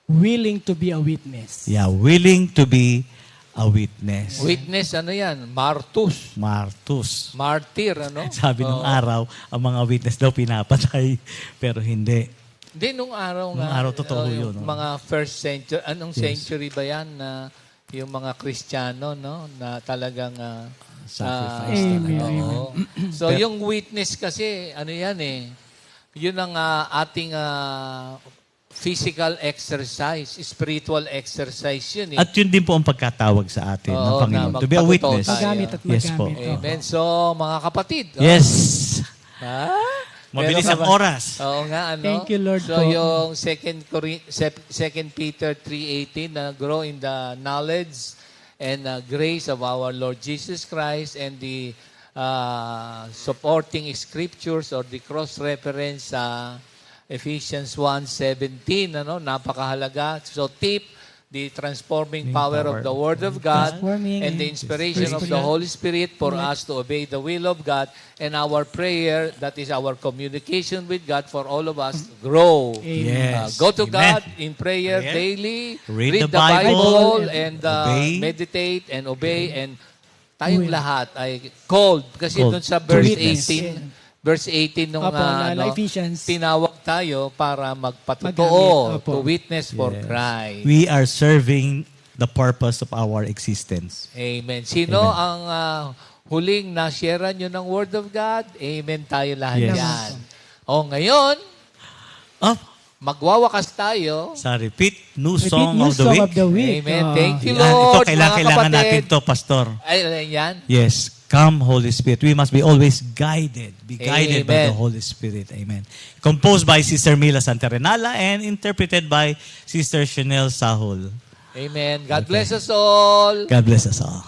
Speaker 3: Willing to be a witness.
Speaker 2: Yeah, willing to be a witness.
Speaker 4: Witness, ano yan? Martus.
Speaker 2: Martus.
Speaker 4: Martyr, ano?
Speaker 2: Sabi nung araw, ang mga witness daw pinapatay. Pero hindi.
Speaker 4: Hindi, nung araw nga.
Speaker 2: Nung araw, totoo yun,
Speaker 4: Yung
Speaker 2: no?
Speaker 4: mga first century, anong
Speaker 2: Yes.
Speaker 4: century ba yan na yung mga Kristiyano, no? Na talagang
Speaker 2: Sacrifice
Speaker 3: Amen.
Speaker 2: talaga.
Speaker 4: oo. So, yung witness kasi, ano yan eh, yun ang ating physical exercise, spiritual exercise yun eh.
Speaker 2: At yun din po ang pagkatawag sa atin ng
Speaker 4: Oo,
Speaker 2: Panginoon.
Speaker 4: na
Speaker 2: To be a
Speaker 4: magpatuto
Speaker 2: witness.
Speaker 4: tayo.
Speaker 3: Magamit at
Speaker 2: Yes po.
Speaker 3: magamit.
Speaker 4: Amen. So, mga kapatid.
Speaker 2: Yes.
Speaker 4: Ha?
Speaker 2: Mabilis
Speaker 4: Meron
Speaker 2: ang
Speaker 4: ka ba?
Speaker 2: oras.
Speaker 4: Oo nga, ano?
Speaker 3: Thank you, Lord,
Speaker 4: So,
Speaker 3: po.
Speaker 4: yung 2 Peter 3:18 na grow in the knowledge and grace of our Lord Jesus Christ and the supporting scriptures or the cross-reference sa Ephesians 1:17, ano? Napakahalaga. So, tip, the transforming power of the Word of God
Speaker 3: Transforming
Speaker 4: and the inspiration of the Holy Spirit for us to obey the will of God, and our prayer, that is our communication with God for all of us, grow.
Speaker 2: Yes.
Speaker 4: Go to
Speaker 2: Amen.
Speaker 4: God in prayer
Speaker 2: Prayer.
Speaker 4: daily,
Speaker 2: Read
Speaker 4: read
Speaker 2: the
Speaker 4: the Bible,
Speaker 2: Bible,
Speaker 4: and
Speaker 2: obey.
Speaker 4: meditate and obey, and tayong lahat ay called. Kasi
Speaker 2: Called
Speaker 4: dun sa
Speaker 2: to
Speaker 4: verse
Speaker 2: witness.
Speaker 4: 18 nung
Speaker 3: Opo, na Ephesians.
Speaker 4: tinawag tayo para
Speaker 3: Magamit.
Speaker 4: magpatotoo,
Speaker 3: Opo.
Speaker 4: to witness for
Speaker 2: Yes.
Speaker 4: Christ.
Speaker 2: We are serving the purpose of our existence.
Speaker 4: Amen. Sino ang huling na-share nyo ng Word of God? Amen tayo lahat
Speaker 2: Yes.
Speaker 4: yan. O ngayon,
Speaker 2: Oh,
Speaker 4: magwawakas tayo.
Speaker 2: sa repeat new
Speaker 3: Repeat
Speaker 2: song
Speaker 3: new
Speaker 2: of the
Speaker 3: song
Speaker 2: week.
Speaker 3: of the week.
Speaker 4: Amen.
Speaker 3: Ah.
Speaker 4: Thank you,
Speaker 2: Yan, ito
Speaker 4: Lord.
Speaker 2: kailangan
Speaker 4: mga kapatid.
Speaker 2: natin to, Pastor.
Speaker 4: Ay, yan.
Speaker 2: Yes, come Holy Spirit. We must be always guided. Be guided by
Speaker 4: Amen.
Speaker 2: the Holy Spirit. Amen. Composed by Sister Mila Santarenala and interpreted by Sister Chanel Sahol.
Speaker 4: Amen. God bless us all.
Speaker 2: God bless us all.